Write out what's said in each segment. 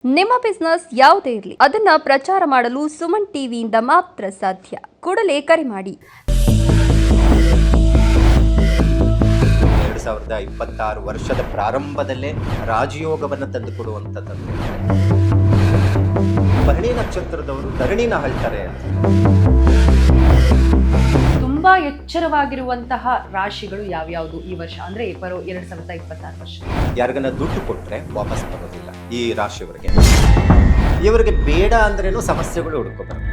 ನಿಮ್ಮ ಬಿಸ್ನೆಸ್ ಯಾವುದೇ ಇರಲಿ ಅದನ್ನ ಪ್ರಚಾರ ಮಾಡಲು ಸುಮನ್ ಟಿವಿಯಿಂದ ಮಾತ್ರ ಸಾಧ್ಯ. ಕೂಡಲೇ ಕರೆ ಮಾಡಿ. 2026 ವರ್ಷದ ಪ್ರಾರಂಭದಲ್ಲೇ ರಾಜಯೋಗವನ್ನು ತಂದುಕೊಡುವಂಥದ್ದು. ಭರಣಿ ನಕ್ಷತ್ರದವರು ಧರಣಿನ ಆಳ್ತಾರೆ. ತುಂಬಾ ಎಚ್ಚರವಾಗಿರುವಂತಹ ರಾಶಿಗಳು ಯಾವ್ಯಾವುದು ಈ ವರ್ಷ ಅಂದ್ರೆ 2026 ವರ್ಷ? ಯಾರಿಗನ್ನ ದುಡ್ಡು ಕೊಟ್ರೆ ವಾಪಸ್ ಬರೋದಿಲ್ಲ ಈ ರಾಶಿಯವರಿಗೆ. ಇವರಿಗೆ ಬೇಡ ಅಂದ್ರೇನು ಸಮಸ್ಯೆಗಳು ಹುಡ್ಕೋಬಾರ್ದು.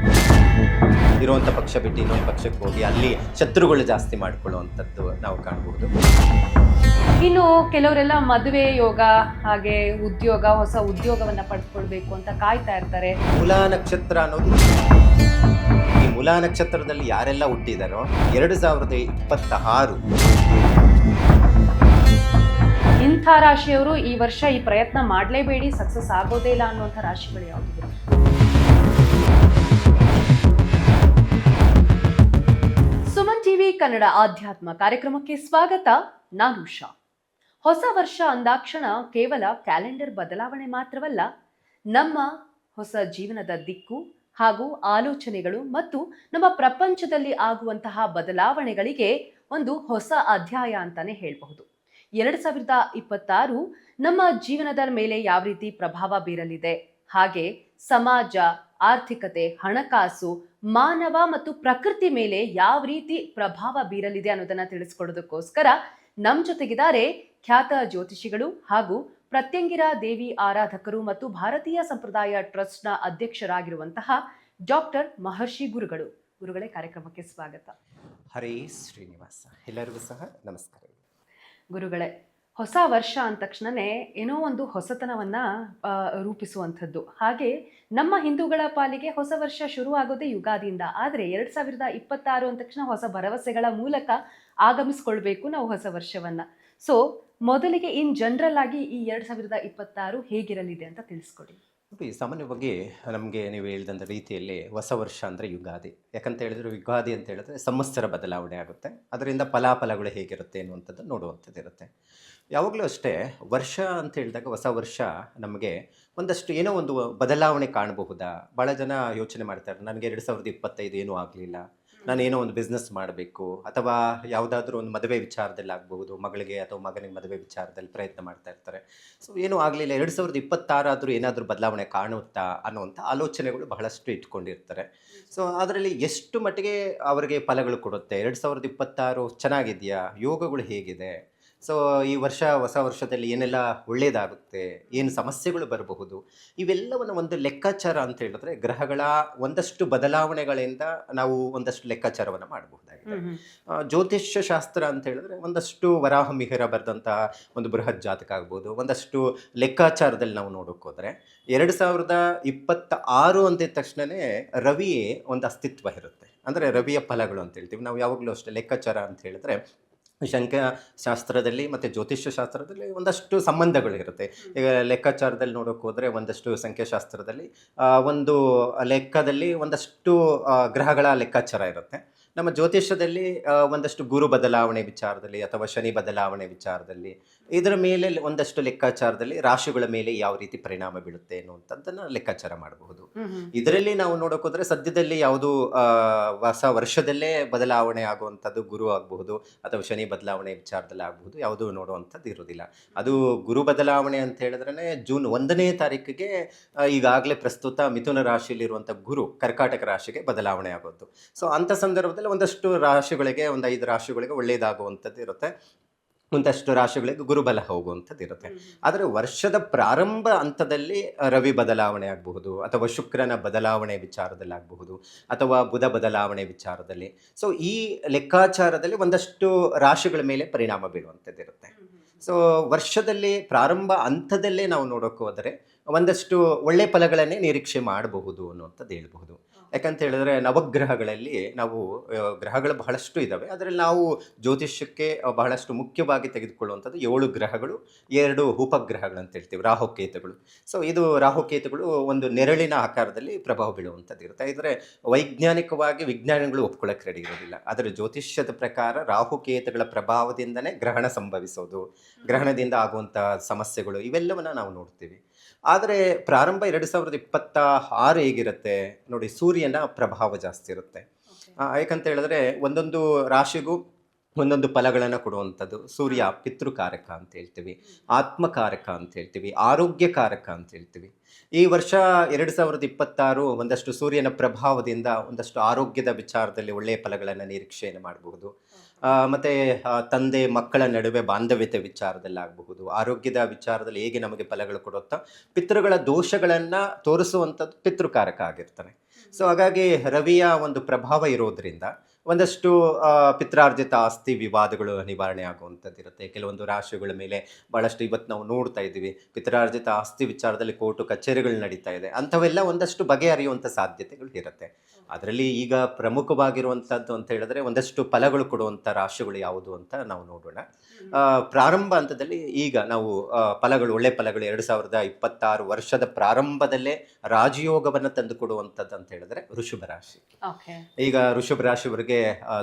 ಇರುವಂಥ ಪಕ್ಷ ಬಿಟ್ಟು ಇನ್ನೊಂದು ಪಕ್ಷಕ್ಕೆ ಹೋಗಿ ಅಲ್ಲಿ ಶತ್ರುಗಳು ಜಾಸ್ತಿ ಮಾಡ್ಕೊಳ್ಳುವಂಥದ್ದು ನಾವು ಕಾಣಬಹುದು. ಇನ್ನು ಕೆಲವರೆಲ್ಲ ಮದುವೆ ಯೋಗ ಹಾಗೆ ಉದ್ಯೋಗ, ಹೊಸ ಉದ್ಯೋಗವನ್ನ ಪಡೆದುಕೊಳ್ಬೇಕು ಅಂತ ಕಾಯ್ತಾ ಇರ್ತಾರೆ. ಮೂಲಾ ನಕ್ಷತ್ರ ಅನ್ನೋದು, ಈ ಮೂಲಾ ನಕ್ಷತ್ರದಲ್ಲಿ ಯಾರೆಲ್ಲ ಹುಟ್ಟಿದಾರೋ 2026 ಇಂಥ ರಾಶಿಯವರು ಈ ವರ್ಷ ಈ ಪ್ರಯತ್ನ ಮಾಡಲೇಬೇಡಿ, ಸಕ್ಸಸ್ ಆಗೋದೇ ಇಲ್ಲ ಅನ್ನುವಂಥ ರಾಶಿಗಳು ಯಾವುದು? ಸುಮನ್ ಟಿವಿ ಕನ್ನಡ ಆಧ್ಯಾತ್ಮ ಕಾರ್ಯಕ್ರಮಕ್ಕೆ ಸ್ವಾಗತ. ನಾನು ಉಷಾ. ಹೊಸ ವರ್ಷ ಅಂದಾಕ್ಷಣ ಕೇವಲ ಕ್ಯಾಲೆಂಡರ್ ಬದಲಾವಣೆ ಮಾತ್ರವಲ್ಲ, ನಮ್ಮ ಹೊಸ ಜೀವನದ ದಿಕ್ಕು ಹಾಗೂ ಆಲೋಚನೆಗಳು ಮತ್ತು ನಮ್ಮ ಪ್ರಪಂಚದಲ್ಲಿ ಆಗುವಂತಹ ಬದಲಾವಣೆಗಳಿಗೆ ಒಂದು ಹೊಸ ಅಧ್ಯಾಯ ಅಂತಾನೆ ಹೇಳಬಹುದು. 2026 ನಮ್ಮ ಜೀವನದ ಮೇಲೆ ಯಾವ ರೀತಿ ಪ್ರಭಾವ ಬೀರಲಿದೆ, ಹಾಗೆ ಸಮಾಜ, ಆರ್ಥಿಕತೆ, ಹಣಕಾಸು, ಮಾನವ ಮತ್ತು ಪ್ರಕೃತಿ ಮೇಲೆ ಯಾವ ರೀತಿ ಪ್ರಭಾವ ಬೀರಲಿದೆ ಅನ್ನೋದನ್ನ ತಿಳಿಸ್ಕೊಡೋದಕ್ಕೋಸ್ಕರ ನಮ್ಮ ಜೊತೆಗಿದ್ದಾರೆ ಖ್ಯಾತ ಜ್ಯೋತಿಷಿಗಳು ಹಾಗೂ ಪ್ರತ್ಯಂಗಿರ ದೇವಿ ಆರಾಧಕರು ಮತ್ತು ಭಾರತೀಯ ಸಂಪ್ರದಾಯ ಟ್ರಸ್ಟ್ನ ಅಧ್ಯಕ್ಷರಾಗಿರುವಂತಹ ಡಾಕ್ಟರ್ ಮಹರ್ಷಿ ಗುರುಗಳು. ಗುರುಗಳೇ, ಕಾರ್ಯಕ್ರಮಕ್ಕೆ ಸ್ವಾಗತ. ಹರೇ ಶ್ರೀನಿವಾಸ. ಎಲ್ಲರಿಗೂ ಸಹ ನಮಸ್ಕಾರ. ಗುರುಗಳೇ, ಹೊಸ ವರ್ಷ ಅಂದ ತಕ್ಷಣನೇ ಏನೋ ಒಂದು ಹೊಸತನವನ್ನ ರೂಪಿಸುವಂಥದ್ದು. ಹಾಗೆ ನಮ್ಮ ಹಿಂದೂಗಳ ಪಾಲಿಗೆ ಹೊಸ ವರ್ಷ ಶುರು ಆಗೋದೇ ಯುಗಾದಿಯಿಂದ. ಆದರೆ 2026 ಅಂದ ತಕ್ಷಣ ಹೊಸ ಭರವಸೆಗಳ ಮೂಲಕ ಆಗಮಿಸ್ಕೊಳ್ಬೇಕು ನಾವು ಹೊಸ ವರ್ಷವನ್ನ. ಸೊ ಮೊದಲಿಗೆ ಇನ್ ಜನರಲ್ ಆಗಿ ಈ 2026 ಹೇಗಿರಲಿದೆ ಅಂತ ತಿಳಿಸ್ಕೊಡಿ. ಸಾಮಾನ್ಯವಾಗಿ ನಮಗೆ ನೀವು ಹೇಳಿದಂಥ ರೀತಿಯಲ್ಲಿ ಹೊಸ ವರ್ಷ ಅಂದರೆ ಯುಗಾದಿ. ಯಾಕಂತ ಹೇಳಿದ್ರೆ ಯುಗಾದಿ ಅಂತ ಹೇಳಿದ್ರೆ ಸಂವತ್ಸರ ಬದಲಾವಣೆ ಆಗುತ್ತೆ. ಅದರಿಂದ ಫಲಾಫಲಗಳು ಹೇಗಿರುತ್ತೆ ಅನ್ನುವಂಥದ್ದು ನೋಡುವಂಥದ್ದು ಇರುತ್ತೆ. ಯಾವಾಗಲೂ ಅಷ್ಟೇ ವರ್ಷ ಅಂತ ಹೇಳಿದಾಗ ಹೊಸ ವರ್ಷ ನಮಗೆ ಒಂದಷ್ಟು ಏನೋ ಒಂದು ಬದಲಾವಣೆ ಕಾಣಬಹುದಾ? ಭಾಳ ಜನ ಯೋಚನೆ ಮಾಡ್ತಾರೆ, ನನಗೆ 2025 ಏನೂ ಆಗಲಿಲ್ಲ, ನಾನೇನೋ ಒಂದು ಬಿಸ್ನೆಸ್ ಮಾಡಬೇಕು, ಅಥವಾ ಯಾವುದಾದ್ರೂ ಒಂದು ಮದುವೆ ವಿಚಾರದಲ್ಲಿ ಆಗಬಹುದು, ಮಗಳಿಗೆ ಅಥವಾ ಮಗನಿಗೆ ಮದುವೆ ವಿಚಾರದಲ್ಲಿ ಪ್ರಯತ್ನ ಮಾಡ್ತಾ ಇರ್ತಾರೆ. ಸೊ ಏನೂ ಆಗಲಿಲ್ಲ, 2026 ಆದರೂ ಏನಾದರೂ ಬದಲಾವಣೆ ಕಾಣುತ್ತಾ ಅನ್ನುವಂಥ ಆಲೋಚನೆಗಳು ಬಹಳಷ್ಟು ಇಟ್ಕೊಂಡಿರ್ತಾರೆ. ಸೊ ಅದರಲ್ಲಿ ಎಷ್ಟು ಮಟ್ಟಿಗೆ ಅವರಿಗೆ ಫಲಗಳು ಕೊಡುತ್ತೆ, 2026 ಚೆನ್ನಾಗಿದೆಯಾ, ಯೋಗಗಳು ಹೇಗಿದೆ, ಸೊ ಈ ವರ್ಷ ಹೊಸ ವರ್ಷದಲ್ಲಿ ಏನೆಲ್ಲ ಒಳ್ಳೆಯದಾಗುತ್ತೆ, ಏನು ಸಮಸ್ಯೆಗಳು ಬರಬಹುದು, ಇವೆಲ್ಲವನ್ನು ಒಂದು ಲೆಕ್ಕಾಚಾರ ಅಂತ ಹೇಳಿದ್ರೆ ಗ್ರಹಗಳ ಒಂದಷ್ಟು ಬದಲಾವಣೆಗಳಿಂದ ನಾವು ಒಂದಷ್ಟು ಲೆಕ್ಕಾಚಾರವನ್ನು ಮಾಡಬಹುದಾಗಿದೆ. ಜ್ಯೋತಿಷ್ಯ ಶಾಸ್ತ್ರ ಅಂತ ಹೇಳಿದ್ರೆ ಒಂದಷ್ಟು ವರಾಹ ಮಿಹಿರ ಬರೆದಂತಹ ಒಂದು ಬೃಹತ್ ಜಾತಕ ಆಗ್ಬೋದು, ಒಂದಷ್ಟು ಲೆಕ್ಕಾಚಾರದಲ್ಲಿ ನಾವು ನೋಡೋಕೆ ಹೋದರೆ 2026 ಅಂದಿದ ತಕ್ಷಣವೇ ರವಿಯೇ ಒಂದು ಅಸ್ತಿತ್ವ ಇರುತ್ತೆ. ಅಂದರೆ ರವಿಯ ಫಲಗಳು ಅಂತ ಹೇಳ್ತೀವಿ ನಾವು ಯಾವಾಗಲೂ ಅಷ್ಟೇ. ಲೆಕ್ಕಾಚಾರ ಅಂತ ಹೇಳಿದ್ರೆ ಸಂಖ್ಯಾಶಾಸ್ತ್ರದಲ್ಲಿ ಮತ್ತು ಜ್ಯೋತಿಷ್ಯ ಶಾಸ್ತ್ರದಲ್ಲಿ ಒಂದಷ್ಟು ಸಂಬಂಧಗಳಿರುತ್ತೆ. ಈಗ ಲೆಕ್ಕಾಚಾರದಲ್ಲಿ ನೋಡೋಕೆ ಹೋದರೆ ಒಂದಷ್ಟು ಸಂಖ್ಯಾಶಾಸ್ತ್ರದಲ್ಲಿ ಒಂದು ಲೆಕ್ಕದಲ್ಲಿ ಒಂದಷ್ಟು ಗ್ರಹಗಳ ಲೆಕ್ಕಾಚಾರ ಇರುತ್ತೆ. ನಮ್ಮ ಜ್ಯೋತಿಷ್ಯದಲ್ಲಿ ಒಂದಷ್ಟು ಗುರು ಬದಲಾವಣೆ ವಿಚಾರದಲ್ಲಿ ಅಥವಾ ಶನಿ ಬದಲಾವಣೆ ವಿಚಾರದಲ್ಲಿ, ಇದರ ಮೇಲೆ ಒಂದಷ್ಟು ಲೆಕ್ಕಾಚಾರದಲ್ಲಿ ರಾಶಿಗಳ ಮೇಲೆ ಯಾವ ರೀತಿ ಪರಿಣಾಮ ಬೀಳುತ್ತೆ ಅನ್ನುವಂಥದ್ದನ್ನು ಲೆಕ್ಕಾಚಾರ ಮಾಡಬಹುದು. ಇದರಲ್ಲಿ ನಾವು ನೋಡೋಕೆ ಹೋದರೆ ಸದ್ಯದಲ್ಲಿ ಯಾವುದು ಹೊಸ ವರ್ಷದಲ್ಲೇ ಬದಲಾವಣೆ ಆಗುವಂಥದ್ದು ಗುರು ಆಗಬಹುದು ಅಥವಾ ಶನಿ ಬದಲಾವಣೆ ವಿಚಾರದಲ್ಲಿ ಆಗಬಹುದು, ಯಾವುದೂ ನೋಡುವಂಥದ್ದು ಇರೋದಿಲ್ಲ. ಅದು ಗುರು ಬದಲಾವಣೆ ಅಂತ ಹೇಳಿದ್ರೆ ಜೂನ್ 1ನೇ ತಾರೀಕಿಗೆ ಈಗಾಗಲೇ ಪ್ರಸ್ತುತ ಮಿಥುನ ರಾಶಿಯಲ್ಲಿರುವಂಥ ಗುರು ಕರ್ಕಾಟಕ ರಾಶಿಗೆ ಬದಲಾವಣೆ ಆಗೋದು. ಸೊ ಅಂಥ ಸಂದರ್ಭದಲ್ಲಿ ಒಂದಷ್ಟು ರಾಶಿಗಳಿಗೆ, ಒಂದು 5 ರಾಶಿಗಳಿಗೆ ಒಳ್ಳೆಯದಾಗುವಂಥದ್ದು ಇರುತ್ತೆ, ಒಂದಷ್ಟು ರಾಶಿಗಳಿಗೆ ಗುರುಬಲ ಹೋಗುವಂಥದ್ದು ಇರುತ್ತೆ. ಆದರೆ ವರ್ಷದ ಪ್ರಾರಂಭ ಹಂತದಲ್ಲಿ ರವಿ ಬದಲಾವಣೆ ಆಗಬಹುದು, ಅಥವಾ ಶುಕ್ರನ ಬದಲಾವಣೆ ವಿಚಾರದಲ್ಲಿ ಆಗಬಹುದು, ಅಥವಾ ಬುಧ ಬದಲಾವಣೆ ವಿಚಾರದಲ್ಲಿ. ಸೊ ಈ ಲೆಕ್ಕಾಚಾರದಲ್ಲಿ ಒಂದಷ್ಟು ರಾಶಿಗಳ ಮೇಲೆ ಪರಿಣಾಮ ಬೀಳುವಂಥದ್ದು ಇರುತ್ತೆ. ಸೊ ವರ್ಷದಲ್ಲಿ ಪ್ರಾರಂಭ ಹಂತದಲ್ಲೇ ನಾವು ನೋಡೋಕೆ ಹೋದರೆ ಒಂದಷ್ಟು ಒಳ್ಳೆ ಫಲಗಳನ್ನೇ ನಿರೀಕ್ಷೆ ಮಾಡಬಹುದು ಅನ್ನುವಂಥದ್ದು ಹೇಳ್ಬಹುದು. ಯಾಕಂತ ಹೇಳಿದ್ರೆ ನವಗ್ರಹಗಳಲ್ಲಿ ನಾವು ಗ್ರಹಗಳು ಬಹಳಷ್ಟು ಇದ್ದಾವೆ. ಅದರಲ್ಲಿ ನಾವು ಜ್ಯೋತಿಷ್ಯಕ್ಕೆ ಬಹಳಷ್ಟು ಮುಖ್ಯವಾಗಿ ತೆಗೆದುಕೊಳ್ಳುವಂಥದ್ದು 7 ಗ್ರಹಗಳು, 2 ಉಪಗ್ರಹಗಳು ಅಂತ ಹೇಳ್ತೀವಿ, ರಾಹುಕೇತುಗಳು. ಸೊ ಇದು ರಾಹುಕೇತುಗಳು ಒಂದು ನೆರಳಿನ ಆಕಾರದಲ್ಲಿ ಪ್ರಭಾವ ಬೀಳುವಂಥದ್ದು ಇರುತ್ತೆ. ಇದರ ವೈಜ್ಞಾನಿಕವಾಗಿ ವಿಜ್ಞಾನಿಗಳು ಒಪ್ಕೊಳ್ಳೋಕೆ ರೆಡಿ ಇರೋದಿಲ್ಲ. ಆದರೆ ಜ್ಯೋತಿಷ್ಯದ ಪ್ರಕಾರ ರಾಹುಕೇತುಗಳ ಪ್ರಭಾವದಿಂದನೇ ಗ್ರಹಣ ಸಂಭವಿಸೋದು, ಗ್ರಹಣದಿಂದ ಆಗುವಂಥ ಸಮಸ್ಯೆಗಳು ಇವೆಲ್ಲವನ್ನು ನಾವು ನೋಡ್ತೀವಿ. ಆದರೆ ಪ್ರಾರಂಭ 2026 ಹೇಗಿರುತ್ತೆ ನೋಡಿ, ಸೂರ್ಯನ ಪ್ರಭಾವ ಜಾಸ್ತಿ ಇರುತ್ತೆ. ಯಾಕಂತ ಹೇಳಿದ್ರೆ ಒಂದೊಂದು ರಾಶಿಗೂ ಒಂದೊಂದು ಫಲಗಳನ್ನು ಕೊಡುವಂಥದ್ದು. ಸೂರ್ಯ ಪಿತೃಕಾರಕ ಅಂತ ಹೇಳ್ತೀವಿ, ಆತ್ಮಕಾರಕ ಅಂತ ಹೇಳ್ತೀವಿ, ಆರೋಗ್ಯಕಾರಕ ಅಂತ ಹೇಳ್ತೀವಿ. ಈ ವರ್ಷ 2026 ಒಂದಷ್ಟು ಸೂರ್ಯನ ಪ್ರಭಾವದಿಂದ ಒಂದಷ್ಟು ಆರೋಗ್ಯದ ವಿಚಾರದಲ್ಲಿ ಒಳ್ಳೆಯ ಫಲಗಳನ್ನು ನಿರೀಕ್ಷೆಯನ್ನು ಮಾಡಬಹುದು. ಮತ್ತು ತಂದೆ ಮಕ್ಕಳ ನಡುವೆ ಬಾಂಧವ್ಯತೆ ವಿಚಾರದಲ್ಲಿ ಆಗಬಹುದು, ಆರೋಗ್ಯದ ವಿಚಾರದಲ್ಲಿ ಹೇಗೆ ನಮಗೆ ಫಲಗಳು ಕೊಡುತ್ತಾ ಪಿತೃಗಳ ದೋಷಗಳನ್ನು ತೋರಿಸುವಂಥದ್ದು ಪಿತೃಕಾರಕ ಆಗಿರ್ತಾನೆ. ಸೊ ಹಾಗಾಗಿ ರವಿಯ ಒಂದು ಪ್ರಭಾವ ಇರೋದ್ರಿಂದ ಒಂದಷ್ಟು ಪಿತ್ರಾರ್ಜಿತ ಆಸ್ತಿ ವಿವಾದಗಳು ನಿವಾರಣೆ ಆಗುವಂಥದ್ದು ಇರುತ್ತೆ. ಕೆಲವೊಂದು ರಾಶಿಗಳ ಮೇಲೆ ಭಾಳಷ್ಟು ಇವತ್ತು ನಾವು ನೋಡ್ತಾ ಇದ್ದೀವಿ, ಪಿತ್ರಾರ್ಜಿತ ಆಸ್ತಿ ವಿಚಾರದಲ್ಲಿ ಕೋರ್ಟು ಕಚೇರಿಗಳು ನಡೀತಾ ಇದೆ. ಅಂಥವೆಲ್ಲ ಒಂದಷ್ಟು ಬಗೆಹರಿಯುವಂಥ ಸಾಧ್ಯತೆಗಳು ಇರುತ್ತೆ. ಅದರಲ್ಲಿ ಈಗ ಪ್ರಮುಖವಾಗಿರುವಂಥದ್ದು ಅಂತ ಹೇಳಿದ್ರೆ ಒಂದಷ್ಟು ಫಲಗಳು ಕೊಡುವಂಥ ರಾಶಿಗಳು ಯಾವುದು ಅಂತ ನಾವು ನೋಡೋಣ. ಪ್ರಾರಂಭ ಹಂತದಲ್ಲಿ ಈಗ ನಾವು ಫಲಗಳು, ಒಳ್ಳೆ ಫಲಗಳು 2026 ವರ್ಷದ ಪ್ರಾರಂಭದಲ್ಲೇ ರಾಜಯೋಗವನ್ನು ತಂದುಕೊಡುವಂಥದ್ದು ಅಂತ ಹೇಳಿದ್ರೆ ವೃಷಭ ರಾಶಿ. ಈಗ ವೃಷಭ ರಾಶಿಯವರಿಗೆ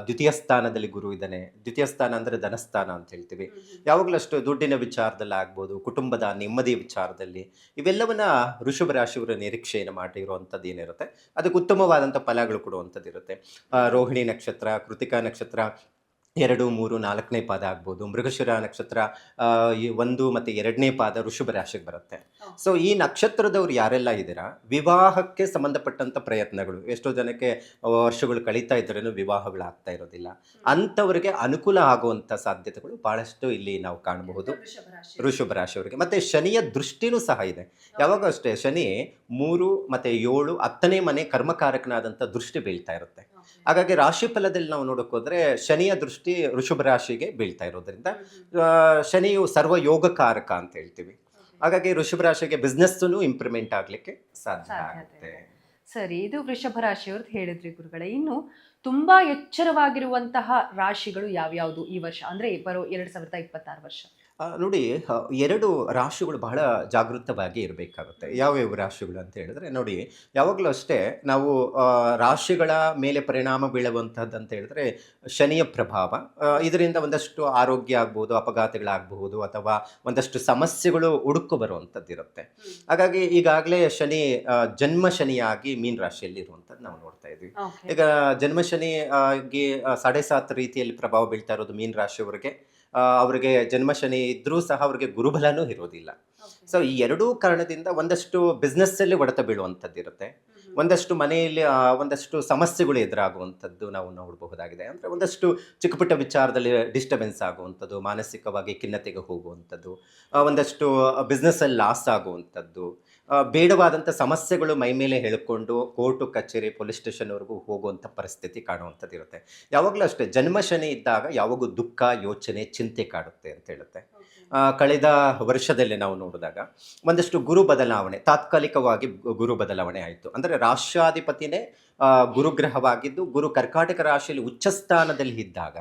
ದ್ವಿತೀಯ ಸ್ಥಾನದಲ್ಲಿ ಗುರು ಇದ್ದಾನೆ. ದ್ವಿತೀಯ ಸ್ಥಾನ ಅಂದರೆ ಧನಸ್ಥಾನ ಅಂತ ಹೇಳ್ತೀವಿ. ಯಾವಾಗಲೂ ಅಷ್ಟು ದುಡ್ಡಿನ ವಿಚಾರದಲ್ಲಿ ಆಗ್ಬೋದು, ಕುಟುಂಬದ ನೆಮ್ಮದಿ ವಿಚಾರದಲ್ಲಿ, ಇವೆಲ್ಲವನ್ನ ವೃಷಭ ರಾಶಿಯವರು ನಿರೀಕ್ಷೆಯನ್ನು ಮಾಡಿರುವಂಥದ್ದು ಏನಿರುತ್ತೆ ಅದಕ್ಕೆ ಉತ್ತಮವಾದಂಥ ಫಲಗಳು ಕೊಡುವಂಥದ್ದು ಇರುತ್ತೆ. ರೋಹಿಣಿ ನಕ್ಷತ್ರ, ಕೃತಿಕಾ ನಕ್ಷತ್ರ 2, 3, 4ನೇ ಪಾದ ಆಗ್ಬೋದು. ಮೃಗಶಿರ ನಕ್ಷತ್ರ 1 ಮತ್ತು 2ನೇ ಪಾದ ವೃಷಭ ರಾಶಿಗೆ ಬರುತ್ತೆ. ಸೊ ಈ ನಕ್ಷತ್ರದವ್ರು ಯಾರೆಲ್ಲ ಇದ್ದೀರಾ, ವಿವಾಹಕ್ಕೆ ಸಂಬಂಧಪಟ್ಟಂಥ ಪ್ರಯತ್ನಗಳು, ಎಷ್ಟೋ ಜನಕ್ಕೆ ವರ್ಷಗಳು ಕಳೀತಾ ಇದ್ರೂ ವಿವಾಹಗಳಾಗ್ತಾ ಇರೋದಿಲ್ಲ. ಅಂಥವ್ರಿಗೆ ಅನುಕೂಲ ಆಗುವಂಥ ಸಾಧ್ಯತೆಗಳು ಭಾಳಷ್ಟು ಇಲ್ಲಿ ನಾವು ಕಾಣಬಹುದು ವೃಷಭ ರಾಶಿಯವರಿಗೆ. ಮತ್ತು ಶನಿಯ ದೃಷ್ಟಿನೂ ಸಹ ಇದೆ. ಯಾವಾಗ ಅಷ್ಟೇ ಶನಿ 3 ಮತ್ತು 7 10ನೇ ಮನೆ ಕರ್ಮಕಾರಕನಾದಂಥ ದೃಷ್ಟಿ ಬೀಳ್ತಾ ಇರುತ್ತೆ. ಹಾಗಾಗಿ ರಾಶಿ ಫಲದಲ್ಲಿ ನಾವು ನೋಡೋಕ್ಕೋದ್ರೆ ಶನಿಯ ದೃಷ್ಟಿ ವೃಷಭ ರಾಶಿಗೆ ಬೀಳ್ತಾ ಇರೋದ್ರಿಂದ ಶನಿಯು ಸರ್ವ ಯೋಗಕಾರಕ ಅಂತ ಹೇಳ್ತೀವಿ. ಹಾಗಾಗಿ ವೃಷಭ ರಾಶಿಗೆ ಬಿಸ್ನೆಸ್ಸೂ ಇಂಪ್ರೂವ್ಮೆಂಟ್ ಆಗಲಿಕ್ಕೆ ಸಾಧ್ಯ ಆಗುತ್ತೆ. ಸರಿ, ಇದು ವೃಷಭ ರಾಶಿಯವ್ರದ್ದು ಹೇಳಿದ್ರಿ ಗುರುಗಳೇ. ಇನ್ನು ತುಂಬಾ ಎಚ್ಚರವಾಗಿರುವಂತಹ ರಾಶಿಗಳು ಯಾವ್ಯಾವುದು ಈ ವರ್ಷ, ಅಂದ್ರೆ ಬರೋ 2026 ವರ್ಷ? ನೋಡಿ, 2 ರಾಶಿಗಳು ಬಹಳ ಜಾಗೃತವಾಗಿ ಇರಬೇಕಾಗುತ್ತೆ. ಯಾವ್ಯಾವ ರಾಶಿಗಳು ಅಂತ ಹೇಳಿದ್ರೆ ನೋಡಿ, ಯಾವಾಗಲೂ ಅಷ್ಟೇ ನಾವು ರಾಶಿಗಳ ಮೇಲೆ ಪರಿಣಾಮ ಬೀಳುವಂಥದ್ದು ಅಂತ ಹೇಳಿದ್ರೆ ಶನಿಯ ಪ್ರಭಾವ. ಇದರಿಂದ ಒಂದಷ್ಟು ಆರೋಗ್ಯ ಆಗ್ಬೋದು, ಅಪಘಾತಗಳಾಗಬಹುದು, ಅಥವಾ ಒಂದಷ್ಟು ಸಮಸ್ಯೆಗಳು ಹುಡುಕು ಬರುವಂಥದ್ದು ಇರುತ್ತೆ. ಹಾಗಾಗಿ ಈಗಾಗಲೇ ಶನಿ ಜನ್ಮ ಶನಿಯಾಗಿ ಮೀನ ರಾಶಿಯಲ್ಲಿ ಇರುವಂಥದ್ದು ನಾವು ನೋಡ್ತಾ ಇದ್ವಿ. ಈಗ ಜನ್ಮ ಶನಿಯಾಗಿ 7.5 ರೀತಿಯಲ್ಲಿ ಪ್ರಭಾವ ಬೀಳ್ತಾ ಇರೋದು ಮೀನ ರಾಶಿಯವರಿಗೆ. ಅವರಿಗೆ ಜನ್ಮ ಶನಿ ಇದ್ರೂ ಸಹ ಅವರಿಗೆ ಗುರುಬಲನೂ ಇರೋದಿಲ್ಲ. ಸೊ ಈ 2 ಕಾರಣದಿಂದ ಒಂದಷ್ಟು ಬಿಸ್ನೆಸ್ಸಲ್ಲಿ ಹೊಡೆತ ಬೀಳುವಂಥದ್ದು ಇರುತ್ತೆ. ಒಂದಷ್ಟು ಮನೆಯಲ್ಲಿ ಒಂದಷ್ಟು ಸಮಸ್ಯೆಗಳು ಎದುರಾಗುವಂಥದ್ದು ನಾವು ನೋಡಬಹುದಾಗಿದೆ. ಅಂದರೆ ಒಂದಷ್ಟು ಚಿಕ್ಕ ಪುಟ್ಟ ವಿಚಾರದಲ್ಲಿ ಡಿಸ್ಟರ್ಬೆನ್ಸ್ ಆಗುವಂಥದ್ದು, ಮಾನಸಿಕವಾಗಿ ಖಿನ್ನತೆಗೆ ಹೋಗುವಂಥದ್ದು, ಒಂದಷ್ಟು ಬಿಸ್ನೆಸ್ಸಲ್ಲಿ ಲಾಸ್ ಆಗುವಂಥದ್ದು, ಬೇಡವಾದಂಥ ಸಮಸ್ಯೆಗಳು ಮೈ ಮೇಲೆ ಹೇಳಿಕೊಂಡು ಕೋರ್ಟು ಕಚೇರಿ ಪೊಲೀಸ್ ಸ್ಟೇಷನ್ವರೆಗೂ ಹೋಗುವಂಥ ಪರಿಸ್ಥಿತಿ ಕಾಣುವಂಥದ್ದು ಇರುತ್ತೆ. ಯಾವಾಗಲೂ ಅಷ್ಟೇ ಜನ್ಮ ಶನಿ ಇದ್ದಾಗ ಯಾವಾಗೂ ದುಃಖ, ಯೋಚನೆ, ಚಿಂತೆ ಕಾಡುತ್ತೆ ಅಂತ ಹೇಳುತ್ತೆ. ಕಳೆದ ವರ್ಷದಲ್ಲಿ ನಾವು ನೋಡಿದಾಗ ಒಂದಷ್ಟು ಗುರು ಬದಲಾವಣೆ, ತಾತ್ಕಾಲಿಕವಾಗಿ ಗುರು ಬದಲಾವಣೆ ಆಯಿತು. ಅಂದರೆ ರಾಷ್ಟ್ರಾಧಿಪತಿನೇ ಗುರುಗ್ರಹವಾಗಿದ್ದು ಗುರು ಕರ್ಕಾಟಕ ರಾಶಿಯಲ್ಲಿ ಉಚ್ಚ ಸ್ಥಾನದಲ್ಲಿ ಇದ್ದಾಗ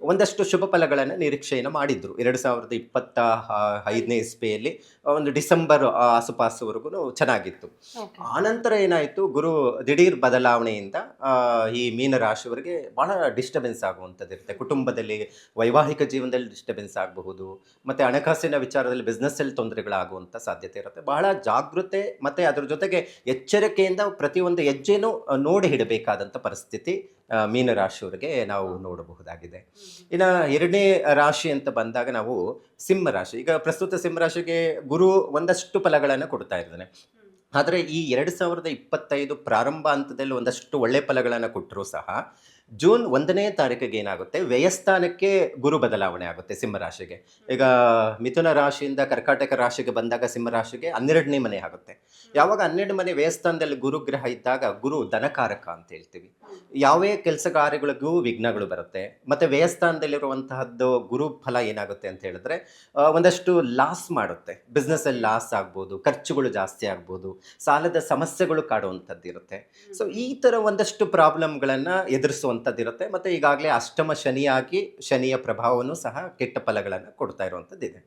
ಒಂದಷ್ಟು ಶುಭ ಫಲಗಳನ್ನು ನಿರೀಕ್ಷೆಯನ್ನು ಮಾಡಿದ್ರು 2025ನೇ ಇಸ್ವಿಯಲ್ಲಿ. ಒಂದು ಡಿಸೆಂಬರ್ ಆಸುಪಾಸುವರೆಗೂ ಚೆನ್ನಾಗಿತ್ತು. ಆನಂತರ ಏನಾಯಿತು, ಗುರು ದಿಢೀರ್ ಬದಲಾವಣೆಯಿಂದ ಈ ಮೀನ ರಾಶಿಯವರಿಗೆ ಬಹಳ ಡಿಸ್ಟರ್ಬೆನ್ಸ್ ಆಗುವಂಥದ್ದು ಇರುತ್ತೆ. ಕುಟುಂಬದಲ್ಲಿ, ವೈವಾಹಿಕ ಜೀವನದಲ್ಲಿ ಡಿಸ್ಟರ್ಬೆನ್ಸ್ ಆಗಬಹುದು, ಮತ್ತು ಹಣಕಾಸಿನ ವಿಚಾರದಲ್ಲಿ ಬಿಸ್ನೆಸ್ಸಲ್ಲಿ ತೊಂದರೆಗಳಾಗುವಂಥ ಸಾಧ್ಯತೆ ಇರುತ್ತೆ. ಬಹಳ ಜಾಗೃತೆ ಮತ್ತು ಅದರ ಜೊತೆಗೆ ಎಚ್ಚರಿಕೆಯಿಂದ ಪ್ರತಿಯೊಂದು ಹೆಜ್ಜೆನೂ ನೋಡಿ ಹಿಡಬೇಕಾದಂಥ ಪರಿಸ್ಥಿತಿ ಮೀನರಾಶಿಯವರಿಗೆ ನಾವು ನೋಡಬಹುದಾಗಿದೆ. ಇನ್ನು 2ನೇ ರಾಶಿ ಅಂತ ಬಂದಾಗ ನಾವು ಸಿಂಹ ರಾಶಿ. ಈಗ ಪ್ರಸ್ತುತ ಸಿಂಹ ರಾಶಿಗೆ ಗುರು ಒಂದಷ್ಟು ಫಲಗಳನ್ನು ಕೊಡ್ತಾ ಇದ್ದಾನೆ. ಆದರೆ ಈ 2025 ಪ್ರಾರಂಭ ಹಂತದಲ್ಲಿ ಒಂದಷ್ಟು ಒಳ್ಳೆ ಫಲಗಳನ್ನು ಕೊಟ್ಟರೂ ಸಹ ಜೂನ್ 1ನೇ ತಾರೀಕಿಗೆ ಏನಾಗುತ್ತೆ, ವ್ಯಯಸ್ಥಾನಕ್ಕೆ ಗುರು ಬದಲಾವಣೆ ಆಗುತ್ತೆ ಸಿಂಹರಾಶಿಗೆ. ಈಗ ಮಿಥುನ ರಾಶಿಯಿಂದ ಕರ್ಕಾಟಕ ರಾಶಿಗೆ ಬಂದಾಗ ಸಿಂಹರಾಶಿಗೆ 12ನೇ ಮನೆ ಆಗುತ್ತೆ. ಯಾವಾಗ 12 ಮನೆ ವ್ಯಯಸ್ಥಾನದಲ್ಲಿ ಗುರುಗ್ರಹ ಇದ್ದಾಗ ಗುರು ಧನಕಾರಕ ಅಂತ ಹೇಳ್ತೀವಿ. ಯಾವೇ ಕೆಲಸ ಕಾರ್ಯಗಳಿಗೂ ವಿಘ್ನಗಳು ಬರುತ್ತೆ. ಮತ್ತು ವ್ಯಯಸ್ಥಾನದಲ್ಲಿರುವಂತಹದ್ದು ಗುರು ಫಲ ಏನಾಗುತ್ತೆ ಅಂತ ಹೇಳಿದ್ರೆ ಒಂದಷ್ಟು ಲಾಸ್ ಮಾಡುತ್ತೆ. ಬಿಸ್ನೆಸ್ಸಲ್ಲಿ ಲಾಸ್ ಆಗ್ಬೋದು, ಖರ್ಚುಗಳು ಜಾಸ್ತಿ ಆಗ್ಬೋದು, ಸಾಲದ ಸಮಸ್ಯೆಗಳು ಕಾಡುವಂಥದ್ದು ಇರುತ್ತೆ. ಸೊ ಈ ಥರ ಒಂದಷ್ಟು ಪ್ರಾಬ್ಲಮ್ಗಳನ್ನು ಎದುರಿಸುವಂಥದ್ದಿರುತ್ತೆ. ಮತ್ತು ಈಗಾಗಲೇ ಅಷ್ಟಮ ಶನಿಯಾಗಿ ಶನಿಯ ಪ್ರಭಾವವನ್ನು ಸಹ ಕೆಟ್ಟ ಫಲಗಳನ್ನು ಕೊಡ್ತಾ ಇರುವಂಥದ್ದಿದೆ.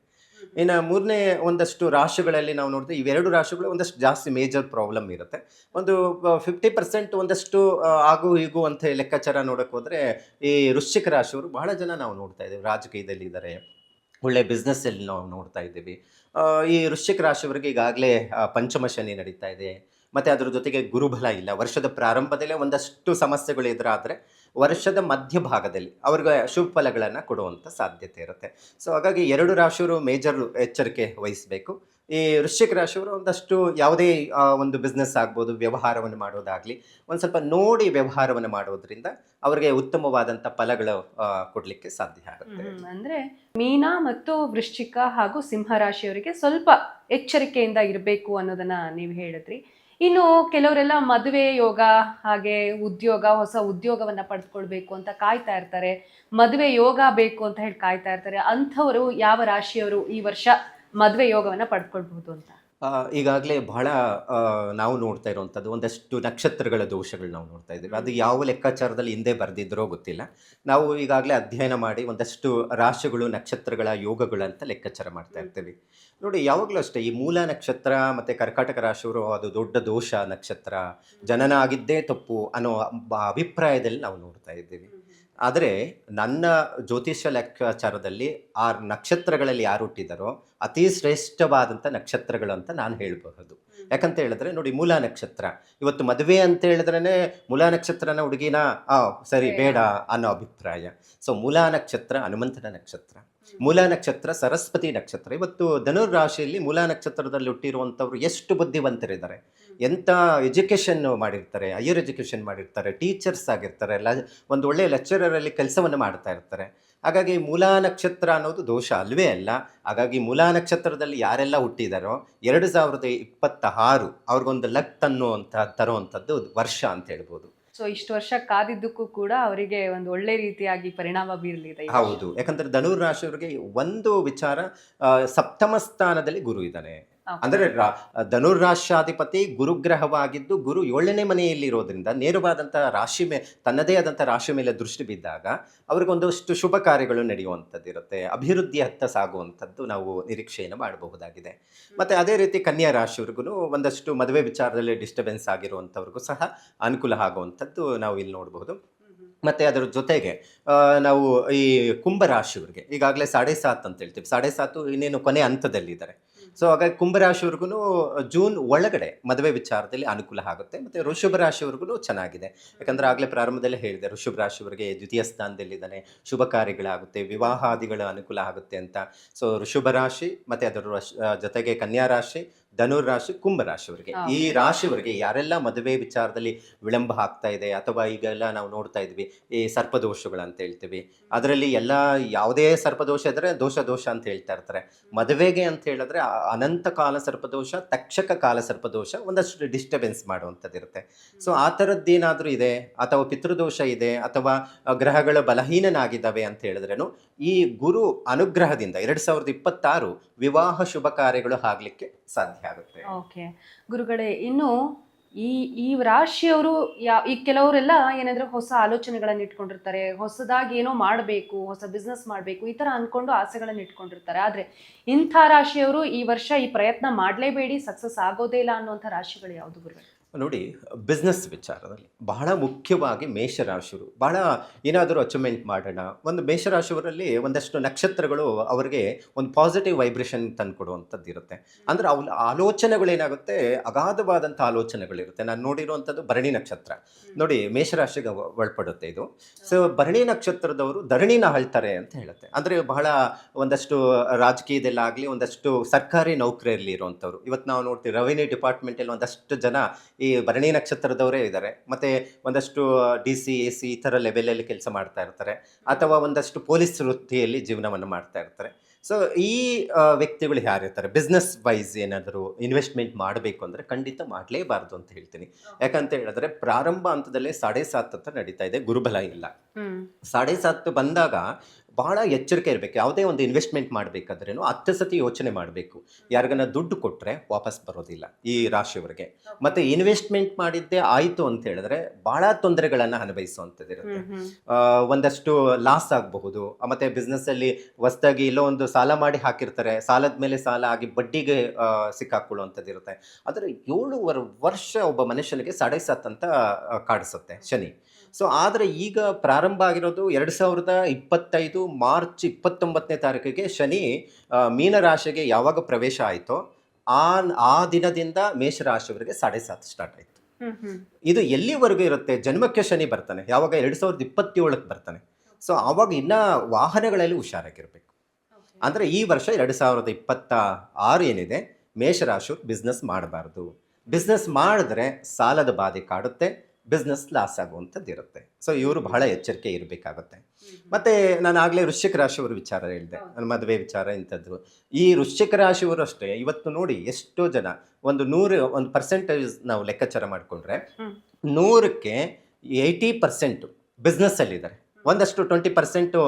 ಇನ್ನು 3ನೇ ಒಂದಷ್ಟು ರಾಶಿಗಳಲ್ಲಿ ನಾವು ನೋಡಿದ್ರೆ ಇವೆರಡು ರಾಶಿಗಳು ಒಂದಷ್ಟು ಜಾಸ್ತಿ ಮೇಜರ್ ಪ್ರಾಬ್ಲಮ್ ಇರುತ್ತೆ. ಒಂದು 50% ಒಂದಷ್ಟು ಆಗು ಹೀಗೂ ಅಂತ ಲೆಕ್ಕಾಚಾರ ನೋಡೋಕೆ ಹೋದರೆ ಈ ವೃಶ್ಚಿಕ ರಾಶಿಯವರು ಬಹಳ ಜನ ನಾವು ನೋಡ್ತಾ ಇದ್ದೀವಿ ರಾಜಕೀಯದಲ್ಲಿ ಇದ್ದಾರೆ, ಒಳ್ಳೆ ಬಿಸ್ನೆಸ್ಸಲ್ಲಿ ನಾವು ನೋಡ್ತಾ ಇದ್ದೀವಿ. ಈ ವೃಶ್ಚಿಕ ರಾಶಿಯವರಿಗೆ ಈಗಾಗಲೇ ಪಂಚಮ ಶನಿ ನಡೀತಾ ಇದೆ. ಮತ್ತು ಅದ್ರ ಜೊತೆಗೆ ಗುರುಬಲ ಇಲ್ಲ. ವರ್ಷದ ಪ್ರಾರಂಭದಲ್ಲೇ ಒಂದಷ್ಟು ಸಮಸ್ಯೆಗಳು ಎದುರಾದರೆ ವರ್ಷದ ಮಧ್ಯಭಾಗದಲ್ಲಿ ಅವ್ರಿಗೆ ಶುಭ ಫಲಗಳನ್ನು ಕೊಡುವಂಥ ಸಾಧ್ಯತೆ ಇರುತ್ತೆ. ಸೊ ಹಾಗಾಗಿ ಎರಡು ರಾಶಿಯವರು ಮೇಜರ್ ಎಚ್ಚರಿಕೆ ವಹಿಸಬೇಕು. ಈ ವೃಶ್ಚಿಕ ರಾಶಿಯವರು ಒಂದಷ್ಟು ಯಾವುದೇ ಒಂದು ಬಿಸ್ನೆಸ್ ಆಗ್ಬೋದು, ವ್ಯವಹಾರವನ್ನು ಮಾಡೋದಾಗಲಿ, ಒಂದು ಸ್ವಲ್ಪ ನೋಡಿ ವ್ಯವಹಾರವನ್ನು ಮಾಡೋದ್ರಿಂದ ಅವರಿಗೆ ಉತ್ತಮವಾದಂಥ ಫಲಗಳು ಕೊಡಲಿಕ್ಕೆ ಸಾಧ್ಯ ಆಗುತ್ತೆ. ಅಂದ್ರೆ ಮೀನ ಮತ್ತು ವೃಶ್ಚಿಕ ಹಾಗೂ ಸಿಂಹ ರಾಶಿಯವರಿಗೆ ಸ್ವಲ್ಪ ಎಚ್ಚರಿಕೆಯಿಂದ ಇರಬೇಕು ಅನ್ನೋದನ್ನ ನೀವು ಹೇಳಿದ್ರಿ. ಇನ್ನು ಕೆಲವರೆಲ್ಲ ಮದುವೆ ಯೋಗ ಹಾಗೆ ಉದ್ಯೋಗ, ಹೊಸ ಉದ್ಯೋಗವನ್ನ ಪಡೆದುಕೊಳ್ಬೇಕು ಅಂತ ಕಾಯ್ತಾ ಇರ್ತಾರೆ, ಮದುವೆ ಯೋಗ ಬೇಕು ಅಂತ ಹೇಳಿ ಕಾಯ್ತಾ ಇರ್ತಾರೆ. ಅಂಥವರು ಯಾವ ರಾಶಿಯವರು ಈ ವರ್ಷ ಮದುವೆ ಯೋಗವನ್ನ ಪಡೆದುಕೊಳ್ಬಹುದು ಅಂತ? ಈಗಾಗಲೇ ಬಹಳ ನಾವು ನೋಡ್ತಾ ಇರುವಂಥದ್ದು ಒಂದಷ್ಟು ನಕ್ಷತ್ರಗಳ ದೋಷಗಳು ನಾವು ನೋಡ್ತಾ ಇದ್ದೀವಿ. ಅದು ಯಾವ ಲೆಕ್ಕಾಚಾರದಲ್ಲಿ ಹಿಂದೆ ಬರೆದಿದ್ದರೋ ಗೊತ್ತಿಲ್ಲ. ನಾವು ಈಗಾಗಲೇ ಅಧ್ಯಯನ ಮಾಡಿ ಒಂದಷ್ಟು ರಾಶಿಗಳು, ನಕ್ಷತ್ರಗಳ ಯೋಗಗಳಂತ ಲೆಕ್ಕಾಚಾರ ಮಾಡ್ತಾ ಇರ್ತೀವಿ. ನೋಡಿ, ಯಾವಾಗಲೂ ಅಷ್ಟೇ ಈ ಮೂಲ ನಕ್ಷತ್ರ ಮತ್ತು ಕರ್ಕಾಟಕ ರಾಶಿಯವರು ಅದು ದೊಡ್ಡ ದೋಷ ನಕ್ಷತ್ರ, ಜನನ ಆಗಿದ್ದೇ ತಪ್ಪು ಅನ್ನೋ ಅಭಿಪ್ರಾಯದಲ್ಲಿ ನಾವು ನೋಡ್ತಾ ಇದ್ದೀವಿ. ಆದರೆ ನನ್ನ ಜ್ಯೋತಿಷ್ಯ ಲೆಕ್ಕಾಚಾರದಲ್ಲಿ ಆ ನಕ್ಷತ್ರಗಳಲ್ಲಿ ಯಾರು ಹುಟ್ಟಿದಾರೋ ಅತಿ ಶ್ರೇಷ್ಠವಾದಂಥ ನಕ್ಷತ್ರಗಳು ಅಂತ ನಾನು ಹೇಳಬಹುದು. ಯಾಕಂತ ಹೇಳಿದ್ರೆ ನೋಡಿ, ಮೂಲ ನಕ್ಷತ್ರ ಇವತ್ತು ಮದುವೆ ಅಂತ ಹೇಳಿದ್ರೇ ಮೂಲ ನಕ್ಷತ್ರನ ಹುಡುಗಿನ ಸರಿ ಬೇಡ ಅನ್ನೋ ಅಭಿಪ್ರಾಯ. ಸೊ ಮೂಲ ನಕ್ಷತ್ರ ಹನುಮಂತನ ನಕ್ಷತ್ರ, ಮೂಲ ನಕ್ಷತ್ರ ಸರಸ್ವತಿ ನಕ್ಷತ್ರ. ಇವತ್ತು ಧನುರ್ ರಾಶಿಯಲ್ಲಿ ಮೂಲ ನಕ್ಷತ್ರದಲ್ಲಿ ಹುಟ್ಟಿರುವಂಥವ್ರು ಎಷ್ಟು ಬುದ್ಧಿವಂತರಿದ್ದಾರೆ, ಎಂಥ ಎಜುಕೇಷನ್ ಮಾಡಿರ್ತಾರೆ, ಹೈಯರ್ ಎಜುಕೇಷನ್ ಮಾಡಿರ್ತಾರೆ, ಟೀಚರ್ಸ್ ಆಗಿರ್ತಾರೆ, ಒಂದು ಒಳ್ಳೆಯ ಲೆಕ್ಚರರಲ್ಲಿ ಕೆಲಸವನ್ನು ಮಾಡ್ತಾ ಇರ್ತಾರೆ. ಹಾಗಾಗಿ ಮೂಲ ನಕ್ಷತ್ರ ಅನ್ನೋದು ದೋಷ ಅಲ್ವೇ ಅಲ್ಲ. ಹಾಗಾಗಿ ಮೂಲ ನಕ್ಷತ್ರದಲ್ಲಿ ಯಾರೆಲ್ಲ ಹುಟ್ಟಿದಾರೋ 2026 ಅವ್ರಿಗೊಂದು ಲಕ್ ತರುವಂಥದ್ದು ವರ್ಷ ಅಂತ ಹೇಳ್ಬೋದು. ಸೊ ಇಷ್ಟು ವರ್ಷ ಕಾದಿದ್ದಕ್ಕೂ ಕೂಡ ಅವರಿಗೆ ಒಂದು ಒಳ್ಳೆ ರೀತಿಯಾಗಿ ಪರಿಣಾಮ ಬೀರಲಿದೆ. ಹೌದು, ಯಾಕಂದ್ರೆ ಧನುರ್ ರಾಶಿಯವರಿಗೆ ಒಂದು ವಿಚಾರ, ಸಪ್ತಮ ಸ್ಥಾನದಲ್ಲಿ ಗುರು ಇದ್ದಾನೆ. ಅಂದ್ರೆ ಧನುರ್ರಾಶಾಧಿಪತಿ ಗುರುಗ್ರಹವಾಗಿದ್ದು, ಗುರು 7ನೇ ಮನೆಯಲ್ಲಿ ಇರೋದ್ರಿಂದ ನೇರವಾದಂತಹ ರಾಶಿ ತನ್ನದೇ ಆದಂಥ ರಾಶಿ ಮೇಲೆ ದೃಷ್ಟಿ ಬಿದ್ದಾಗ ಅವ್ರಿಗೊಂದಷ್ಟು ಶುಭ ಕಾರ್ಯಗಳು ನಡೆಯುವಂಥದ್ದು ಇರುತ್ತೆ, ಅಭಿವೃದ್ಧಿ ಹತ್ತ ಸಾಗುವಂಥದ್ದು ನಾವು ನಿರೀಕ್ಷೆಯನ್ನು ಮಾಡಬಹುದಾಗಿದೆ. ಮತ್ತು ಅದೇ ರೀತಿ ಕನ್ಯಾ ರಾಶಿಯವ್ರಿಗೂ ಒಂದಷ್ಟು ಮದುವೆ ವಿಚಾರದಲ್ಲಿ ಡಿಸ್ಟರ್ಬೆನ್ಸ್ ಆಗಿರುವಂಥವ್ರಿಗೂ ಸಹ ಅನುಕೂಲ ಆಗುವಂಥದ್ದು ನಾವು ಇಲ್ಲಿ ನೋಡಬಹುದು. ಮತ್ತು ಅದರ ಜೊತೆಗೆ ನಾವು ಈ ಕುಂಭರಾಶಿಯವ್ರಿಗೆ ಈಗಾಗಲೇ 7.5 ಅಂತ ಹೇಳ್ತೀವಿ. 7.5 ಇನ್ನೇನು ಕೊನೆ ಹಂತದಲ್ಲಿದ್ದಾರೆ. ಸೊ ಹಾಗಾಗಿ ಕುಂಭರಾಶಿಯವ್ರಿಗೂ ಜೂನ್ ಒಳಗಡೆ ಮದುವೆ ವಿಚಾರದಲ್ಲಿ ಅನುಕೂಲ ಆಗುತ್ತೆ. ಮತ್ತು ವೃಷಭ ರಾಶಿಯವ್ರಿಗೂ ಚೆನ್ನಾಗಿದೆ. ಯಾಕಂದರೆ ಆಗಲೇ ಪ್ರಾರಂಭದಲ್ಲೇ ಹೇಳಿದೆ, ವೃಷಭ ರಾಶಿಯವರಿಗೆ ದ್ವಿತೀಯ ಸ್ಥಾನದಲ್ಲಿದ್ದಾನೆ, ಶುಭ ಕಾರ್ಯಗಳಾಗುತ್ತೆ, ವಿವಾಹಾದಿಗಳ ಅನುಕೂಲ ಆಗುತ್ತೆ ಅಂತ. ಸೊ ವೃಷಭ ರಾಶಿ ಮತ್ತು ಅದರ ಜೊತೆಗೆ ಕನ್ಯಾ ರಾಶಿ, ಧನುರ್ ರಾಶಿ, ಕುಂಭ ರಾಶಿಯವರಿಗೆ, ಈ ರಾಶಿಯವರಿಗೆ ಯಾರೆಲ್ಲ ಮದುವೆ ವಿಚಾರದಲ್ಲಿ ವಿಳಂಬ ಆಗ್ತಾ ಇದೆ ಅಥವಾ ಈಗೆಲ್ಲ ನಾವು ನೋಡ್ತಾ ಇದ್ವಿ ಈ ಸರ್ಪದೋಷಗಳು ಅಂತ ಹೇಳ್ತೀವಿ, ಅದರಲ್ಲಿ ಎಲ್ಲ ಯಾವುದೇ ಸರ್ಪದೋಷ ಇದ್ದರೆ ದೋಷ ಅಂತ ಹೇಳ್ತಾ ಇರ್ತಾರೆ. ಮದುವೆಗೆ ಅಂತ ಹೇಳಿದ್ರೆ ಅನಂತ ಕಾಲ ಸರ್ಪದೋಷ, ತಕ್ಷಕ ಕಾಲ ಸರ್ಪದೋಷ ಒಂದಷ್ಟು ಡಿಸ್ಟರ್ಬೆನ್ಸ್ ಮಾಡುವಂಥದ್ದು ಇರುತ್ತೆ. ಸೊ ಆ ಥರದ್ದೇನಾದರೂ ಇದೆ ಅಥವಾ ಪಿತೃದೋಷ ಇದೆ ಅಥವಾ ಗ್ರಹಗಳು ಬಲಹೀನನಾಗಿದ್ದಾವೆ ಅಂತ ಹೇಳಿದ್ರೇನು ಈ ಗುರು ಅನುಗ್ರಹದಿಂದ 2026 ವಿವಾಹ ಶುಭ ಕಾರ್ಯಗಳು ಆಗಲಿಕ್ಕೆ ಸಾಧ್ಯ ಆಗುತ್ತೆ. ಓಕೆ ಗುರುಗಳೇ, ಇನ್ನು ಈ ರಾಶಿಯವರು ಈ ಕೆಲವರೆಲ್ಲ ಏನಂದ್ರೆ ಹೊಸ ಆಲೋಚನೆಗಳನ್ನ ಇಟ್ಕೊಂಡಿರ್ತಾರೆ, ಹೊಸದಾಗಿ ಏನೋ ಮಾಡಬೇಕು, ಹೊಸ ಬಿಸ್ನೆಸ್ ಮಾಡಬೇಕು, ಈ ತರ ಅನ್ಕೊಂಡು ಆಸೆಗಳನ್ನ ಇಟ್ಕೊಂಡಿರ್ತಾರೆ. ಆದ್ರೆ ಇಂಥ ರಾಶಿಯವರು ಈ ವರ್ಷ ಈ ಪ್ರಯತ್ನ ಮಾಡಲೇಬೇಡಿ, ಸಕ್ಸಸ್ ಆಗೋದೇ ಇಲ್ಲ ಅನ್ನುವಂಥ ರಾಶಿಗಳು ಯಾವುದು ಗುರುಗಳೇ? ನೋಡಿ, ಬಿಸ್ನೆಸ್ ವಿಚಾರದಲ್ಲಿ ಬಹಳ ಮುಖ್ಯವಾಗಿ ಮೇಷರಾಶಿಯವರು ಬಹಳ ಏನಾದರೂ ಅಚೀವ್ಮೆಂಟ್ ಮಾಡೋಣ. ಒಂದು ಮೇಷರಾಶಿಯವರಲ್ಲಿ ಒಂದಷ್ಟು ನಕ್ಷತ್ರಗಳು ಅವರಿಗೆ ಒಂದು ಪಾಸಿಟಿವ್ ವೈಬ್ರೇಷನ್ ತಂದು ಕೊಡುವಂಥದ್ದು ಇರುತ್ತೆ. ಅಂದರೆ ಅವ್ರ ಆಲೋಚನೆಗಳೇನಾಗುತ್ತೆ, ಅಗಾಧವಾದಂಥ ಆಲೋಚನೆಗಳಿರುತ್ತೆ. ನಾನು ನೋಡಿರುವಂಥದ್ದು ಭರಣಿ ನಕ್ಷತ್ರ. ನೋಡಿ, ಮೇಷರಾಶಿಗೆ ಒಳಪಡುತ್ತೆ ಇದು. ಸೊ ಭರಣಿ ನಕ್ಷತ್ರದವರು ಧರಣಿನ ಆಳ್ತಾರೆ ಅಂತ ಹೇಳುತ್ತೆ. ಅಂದರೆ ಬಹಳ ಒಂದಷ್ಟು ರಾಜಕೀಯದಲ್ಲಾಗಲಿ, ಒಂದಷ್ಟು ಸರ್ಕಾರಿ ನೌಕರಿಯಲ್ಲಿ ಇರುವಂಥವ್ರು. ಇವತ್ತು ನಾವು ನೋಡ್ತೀವಿ ರೆವಿನ್ಯೂ ಡಿಪಾರ್ಟ್ಮೆಂಟಲ್ಲಿ ಒಂದಷ್ಟು ಜನ ಈ ಭರಣಿ ನಕ್ಷತ್ರದವರೇ ಇದ್ದಾರೆ. ಮತ್ತು ಒಂದಷ್ಟು DC AC ಈ ಥರ ಲೆವೆಲಲ್ಲಿ ಕೆಲಸ ಮಾಡ್ತಾ ಇರ್ತಾರೆ, ಅಥವಾ ಒಂದಷ್ಟು ಪೊಲೀಸ್ ವೃತ್ತಿಯಲ್ಲಿ ಜೀವನವನ್ನು ಮಾಡ್ತಾ ಇರ್ತಾರೆ. ಸೊ ಈ ವ್ಯಕ್ತಿಗಳು ಯಾರಿರ್ತಾರೆ, ಬಿಸ್ನೆಸ್ ವೈಸ್ ಏನಾದರೂ ಇನ್ವೆಸ್ಟ್ಮೆಂಟ್ ಮಾಡಬೇಕು ಅಂದರೆ ಖಂಡಿತ ಮಾಡಲೇಬಾರ್ದು ಅಂತ ಹೇಳ್ತೀನಿ. ಯಾಕಂತ ಹೇಳಿದ್ರೆ ಪ್ರಾರಂಭ ಹಂತದಲ್ಲೇ 7.5 ಅಂತ ನಡೀತಾ ಇದೆ, ಗುರುಬಲ ಇಲ್ಲ. 7.5 ಬಂದಾಗ ಬಹಳ ಎಚ್ಚರಿಕೆ ಇರಬೇಕು. ಯಾವುದೇ ಒಂದು ಇನ್ವೆಸ್ಟ್ಮೆಂಟ್ ಮಾಡಬೇಕಾದ್ರೇನು 10 ಸತಿ ಯೋಚನೆ ಮಾಡಬೇಕು. ಯಾರಿಗನ್ನ ದುಡ್ಡು ಕೊಟ್ಟರೆ ವಾಪಸ್ ಬರೋದಿಲ್ಲ ಈ ರಾಶಿಯವರಿಗೆ. ಮತ್ತು ಇನ್ವೆಸ್ಟ್ಮೆಂಟ್ ಮಾಡಿದ್ದೇ ಆಯಿತು ಅಂತ ಹೇಳಿದ್ರೆ ಭಾಳ ತೊಂದರೆಗಳನ್ನು ಅನುಭವಿಸುವಂಥದ್ದು ಇರುತ್ತೆ. ಒಂದಷ್ಟು ಲಾಸ್ ಆಗಬಹುದು. ಮತ್ತು ಬಿಸ್ನೆಸ್ಸಲ್ಲಿ ಹೊಸದಾಗಿ ಇಲ್ಲೋ ಒಂದು ಸಾಲ ಮಾಡಿ ಹಾಕಿರ್ತಾರೆ, ಸಾಲದ ಮೇಲೆ ಸಾಲ ಆಗಿ ಬಡ್ಡಿಗೆ ಸಿಕ್ಕಾಕೊಳ್ಳುವಂಥದ್ದು ಇರುತ್ತೆ. ಆದರೆ 7 ವರ್ಷ ಒಬ್ಬ ಮನುಷ್ಯನಿಗೆ 7.5 ಅಂತ ಕಾಡಿಸುತ್ತೆ ಶನಿ. ಸೊ ಆದರೆ ಈಗ ಪ್ರಾರಂಭ ಆಗಿರೋದು 2025 ಮಾರ್ಚ್ 29ನೇ ತಾರೀಕಿಗೆ ಶನಿ ಮೀನರಾಶಿಗೆ ಯಾವಾಗ ಪ್ರವೇಶ ಆಯಿತೋ ಆ ದಿನದಿಂದ ಮೇಷರಾಶಿಯವರಿಗೆ 7.5 ಸ್ಟಾರ್ಟ್ ಆಯಿತು. ಇದು ಎಲ್ಲಿವರೆಗೂ ಇರುತ್ತೆ? ಜನ್ಮಕ್ಕೆ ಶನಿ ಬರ್ತಾನೆ ಯಾವಾಗ 2027ಕ್ಕೆ ಬರ್ತಾನೆ. ಸೊ ಆವಾಗ ಇನ್ನ ವಾಹನಗಳಲ್ಲಿ ಹುಷಾರಾಗಿರ್ಬೇಕು. ಅಂದ್ರೆ ಈ ವರ್ಷ 2026 ಏನಿದೆ, ಮೇಷರಾಶಿಯವರು ಬಿಸ್ನೆಸ್ ಮಾಡಬಾರ್ದು. ಬಿಸ್ನೆಸ್ ಮಾಡಿದ್ರೆ ಸಾಲದ ಬಾಧೆ ಕಾಡುತ್ತೆ, ಬಿಸ್ನೆಸ್ ಲಾಸ್ ಆಗುವಂಥದ್ದು ಇರುತ್ತೆ. ಸೊ ಇವರು ಬಹಳ ಎಚ್ಚರಿಕೆ ಇರಬೇಕಾಗುತ್ತೆ. ಮತ್ತೆ ನಾನು ಆಗಲೇ ವೃಶ್ಚಿಕ ರಾಶಿಯವರ ವಿಚಾರ ಹೇಳಿದೆ, ನನ್ನ ಮದುವೆ ವಿಚಾರ ಇಂಥದ್ದು. ಈ ವೃಶ್ಚಿಕ ರಾಶಿಯವರು ಅಷ್ಟೇ ಇವತ್ತು ನೋಡಿ ಎಷ್ಟೋ ಜನ ಒಂದು ಪರ್ಸೆಂಟೇಜ್ ನಾವು ಲೆಕ್ಕಾಚಾರ ಮಾಡಿಕೊಂಡ್ರೆ 100ಕ್ಕೆ 80% ಬಿಸ್ನೆಸ್ಸಲ್ಲಿದ್ದಾರೆ. ಒಂದಷ್ಟು 20%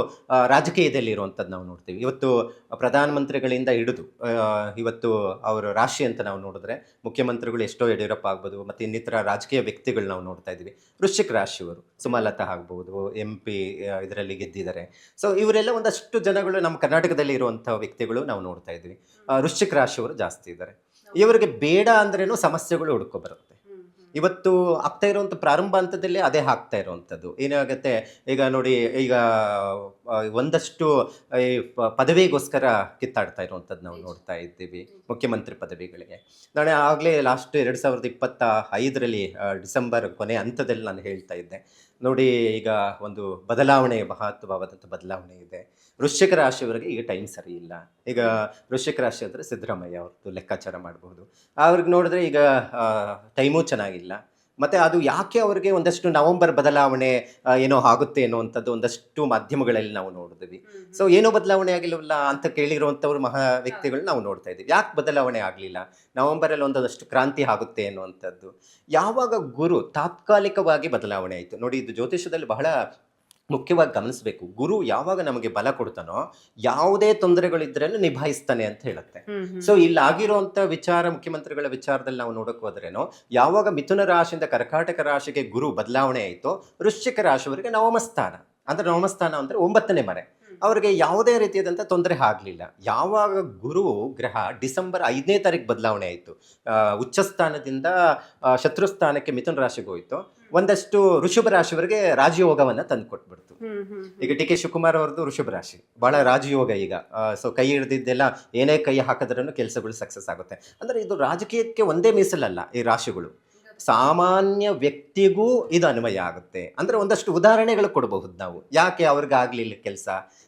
ರಾಜಕೀಯದಲ್ಲಿ ಇರುವಂಥದ್ದು ನಾವು ನೋಡ್ತೀವಿ. ಇವತ್ತು ಪ್ರಧಾನಮಂತ್ರಿಗಳಿಂದ ಹಿಡಿದು ಇವತ್ತು ಅವರ ರಾಶಿ ಅಂತ ನಾವು ನೋಡಿದ್ರೆ ಮುಖ್ಯಮಂತ್ರಿಗಳು ಎಷ್ಟೋ ಯಡಿಯೂರಪ್ಪ ಆಗ್ಬೋದು, ಮತ್ತು ಇನ್ನಿತರ ರಾಜಕೀಯ ವ್ಯಕ್ತಿಗಳು ನಾವು ನೋಡ್ತಾ ಇದ್ದೀವಿ. ವೃಶ್ಚಿಕ ರಾಶಿಯವರು ಸುಮಲತಾ ಆಗ್ಬೋದು, MP ಇದರಲ್ಲಿ ಗೆದ್ದಿದ್ದಾರೆ. ಸೊ ಇವರೆಲ್ಲ ಒಂದಷ್ಟು ಜನಗಳು ನಮ್ಮ ಕರ್ನಾಟಕದಲ್ಲಿ ಇರುವಂಥ ವ್ಯಕ್ತಿಗಳು ನಾವು ನೋಡ್ತಾ ಇದ್ದೀವಿ. ವೃಶ್ಚಿಕ ರಾಶಿಯವರು ಜಾಸ್ತಿ ಇದ್ದಾರೆ. ಇವರಿಗೆ ಬೇಡ ಅಂದ್ರೇನು ಸಮಸ್ಯೆಗಳು ಹುಡ್ಕೊ ಬರುತ್ತೆ. ಇವತ್ತು ಆಗ್ತಾ ಇರುವಂಥ ಪ್ರಾರಂಭ ಹಂತದಲ್ಲಿ ಅದೇ ಆಗ್ತಾ ಇರುವಂಥದ್ದು. ಏನಾಗುತ್ತೆ ಈಗ ನೋಡಿ, ಈಗ ಒಂದಷ್ಟು ಈ ಪದವಿಗೋಸ್ಕರ ಕಿತ್ತಾಡ್ತಾ ಇರುವಂಥದ್ದು ನಾವು ನೋಡ್ತಾ ಇದ್ದೀವಿ, ಮುಖ್ಯಮಂತ್ರಿ ಪದವಿಗಳಿಗೆ. ನಾನು ಆಗಲೇ ಲಾಸ್ಟ್ 2025ರಲ್ಲಿ ಡಿಸೆಂಬರ್ ಕೊನೆ ಹಂತದಲ್ಲಿ ನಾನು ಹೇಳ್ತಾ ಇದ್ದೆ ನೋಡಿ, ಈಗ ಒಂದು ಬದಲಾವಣೆ, ಮಹತ್ವವಾದಂಥ ಬದಲಾವಣೆ ಇದೆ. ವೃಶ್ಚಿಕ ರಾಶಿಯವರಿಗೆ ಈಗ ಟೈಮ್ ಸರಿ ಇಲ್ಲ. ಈಗ ವೃಶ್ಚಿಕ ರಾಶಿ ಅಂದರೆ ಸಿದ್ದರಾಮಯ್ಯ ಅವ್ರದ್ದು ಲೆಕ್ಕಾಚಾರ ಮಾಡಬಹುದು. ಅವ್ರಿಗೆ ನೋಡಿದ್ರೆ ಈಗ ಟೈಮೂ ಚೆನ್ನಾಗಿಲ್ಲ. ಮತ್ತು ಅದು ಯಾಕೆ ಅವರಿಗೆ ಒಂದಷ್ಟು ನವೆಂಬರ್ ಬದಲಾವಣೆ ಏನೋ ಆಗುತ್ತೆ ಅನ್ನುವಂಥದ್ದು ಒಂದಷ್ಟು ಮಾಧ್ಯಮಗಳಲ್ಲಿ ನಾವು ನೋಡಿದ್ವಿ. ಸೊ ಏನೋ ಬದಲಾವಣೆ ಆಗಿಲ್ಲವಲ್ಲ ಅಂತ ಕೇಳಿರುವಂಥವ್ರು ಮಹಾ ವ್ಯಕ್ತಿಗಳು ನಾವು ನೋಡ್ತಾ ಇದ್ದೀವಿ. ಯಾಕೆ ಬದಲಾವಣೆ ಆಗಲಿಲ್ಲ? ನವೆಂಬರಲ್ಲಿ ಒಂದಷ್ಟು ಕ್ರಾಂತಿ ಆಗುತ್ತೆ ಅನ್ನುವಂಥದ್ದು. ಯಾವಾಗ ಗುರು ತಾತ್ಕಾಲಿಕವಾಗಿ ಬದಲಾವಣೆ ಆಯಿತು ನೋಡಿ, ಇದು ಜ್ಯೋತಿಷದಲ್ಲಿ ಬಹಳ ಮುಖ್ಯವಾಗಿ ಗಮನಿಸಬೇಕು. ಗುರು ಯಾವಾಗ ನಮಗೆ ಬಲ ಕೊಡ್ತಾನೋ ಯಾವುದೇ ತೊಂದರೆಗಳಿದ್ರೇನು ನಿಭಾಯಿಸ್ತಾನೆ ಅಂತ ಹೇಳುತ್ತೆ. ಸೊ ಇಲ್ಲಿ ಆಗಿರುವಂಥ ವಿಚಾರ, ಮುಖ್ಯಮಂತ್ರಿಗಳ ವಿಚಾರದಲ್ಲಿ ನಾವು ನೋಡಕ್ ಹೋದ್ರೇನೋ, ಯಾವಾಗ ಮಿಥುನ ರಾಶಿಯಿಂದ ಕರ್ಕಾಟಕ ರಾಶಿಗೆ ಗುರು ಬದಲಾವಣೆ ಆಯಿತು, ವೃಶ್ಚಿಕ ರಾಶಿಯವರಿಗೆ ನವಮಸ್ಥಾನ ಅಂದರೆ 9ನೇ ಮನೆ, ಅವರಿಗೆ ಯಾವುದೇ ರೀತಿಯಾದಂಥ ತೊಂದರೆ ಆಗಲಿಲ್ಲ. ಯಾವಾಗ ಗುರು ಗ್ರಹ ಡಿಸೆಂಬರ್ 5ನೇ ತಾರೀಕು ಬದಲಾವಣೆ ಆಯಿತು, ಉಚ್ಚ ಸ್ಥಾನದಿಂದ ಶತ್ರುಸ್ಥಾನಕ್ಕೆ ಮಿಥುನ ರಾಶಿಗೆ ಹೋಯಿತು, ಒಂದಷ್ಟು ಋಷಭ ರಾಶಿಯವರಿಗೆ ರಾಜಯೋಗವನ್ನು ತಂದು ಕೊಟ್ಬಿಡ್ತು. ಈಗ DK ಶಿವಕುಮಾರ್ ಅವ್ರದ್ದು ಋಷಭ ರಾಶಿ, ಬಹಳ ರಾಜಯೋಗ ಈಗ. ಸೊ ಕೈ ಹಿಡಿದಿದ್ದೆಲ್ಲ ಏನೇ ಕೈ ಹಾಕಿದ್ರೂ ಕೆಲಸಗಳು ಸಕ್ಸಸ್ ಆಗುತ್ತೆ. ಅಂದರೆ ಇದು ರಾಜಕೀಯಕ್ಕೆ ಒಂದೇ ಮೀಸಲಲ್ಲ, ಈ ರಾಶಿಗಳು ಸಾಮಾನ್ಯ ವ್ಯಕ್ತಿಗೂ ಇದು ಅನ್ವಯ ಆಗುತ್ತೆ. ಅಂದರೆ ಒಂದಷ್ಟು ಉದಾಹರಣೆಗಳು ಕೊಡಬಹುದು ನಾವು, ಯಾಕೆ ಅವ್ರಿಗೆ ಆಗಲಿಲ್ಲ ಕೆಲಸ,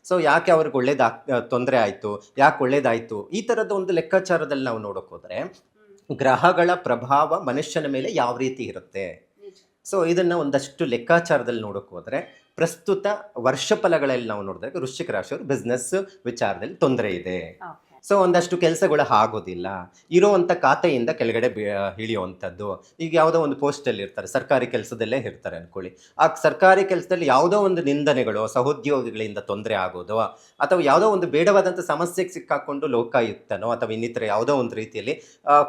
ಸೊ ಯಾಕೆ ಅವ್ರಿಗೆ ತೊಂದರೆ ಆಯಿತು, ಯಾಕೆ ಒಳ್ಳೇದಾಯಿತು, ಈ ಥರದ ಒಂದು ಲೆಕ್ಕಾಚಾರದಲ್ಲಿ ನಾವು ನೋಡೋಕೆ ಹೋದರೆ ಗ್ರಹಗಳ ಪ್ರಭಾವ ಮನುಷ್ಯನ ಮೇಲೆ ಯಾವ ರೀತಿ ಇರುತ್ತೆ. ಸೊ ಇದನ್ನು ಒಂದಷ್ಟು ಲೆಕ್ಕಾಚಾರದಲ್ಲಿ ನೋಡೋಕೆ ಹೋದರೆ ಪ್ರಸ್ತುತ ವರ್ಷ ಫಲಗಳಲ್ಲಿ ನಾವು ನೋಡಿದಾಗ ವೃಶ್ಚಿಕ ರಾಶಿಯವರು ಬಿಸ್ನೆಸ್ ವಿಚಾರದಲ್ಲಿ ತೊಂದರೆ ಇದೆ. ಸೊ ಒಂದಷ್ಟು ಕೆಲಸಗಳು ಆಗೋದಿಲ್ಲ, ಇರುವಂಥ ಖಾತೆಯಿಂದ ಕೆಳಗಡೆ ಇಳಿಯುವಂಥದ್ದು. ಈಗ ಯಾವುದೋ ಒಂದು ಪೋಸ್ಟಲ್ಲಿ ಇರ್ತಾರೆ, ಸರ್ಕಾರಿ ಕೆಲಸದಲ್ಲೇ ಇರ್ತಾರೆ ಅಂದ್ಕೊಳ್ಳಿ. ಆ ಸರ್ಕಾರಿ ಕೆಲಸದಲ್ಲಿ ಯಾವುದೋ ಒಂದು ನಿಂದನೆಗಳು, ಸಹೋದ್ಯೋಗಿಗಳಿಂದ ತೊಂದರೆ ಆಗೋದು, ಅಥವಾ ಯಾವುದೋ ಒಂದು ಬೇಡವಾದಂಥ ಸಮಸ್ಯೆಗೆ ಸಿಕ್ಕಾಕೊಂಡು ಲೋಕಾಯುಕ್ತನೋ ಅಥವಾ ಇನ್ನಿತರ ಯಾವುದೋ ಒಂದು ರೀತಿಯಲ್ಲಿ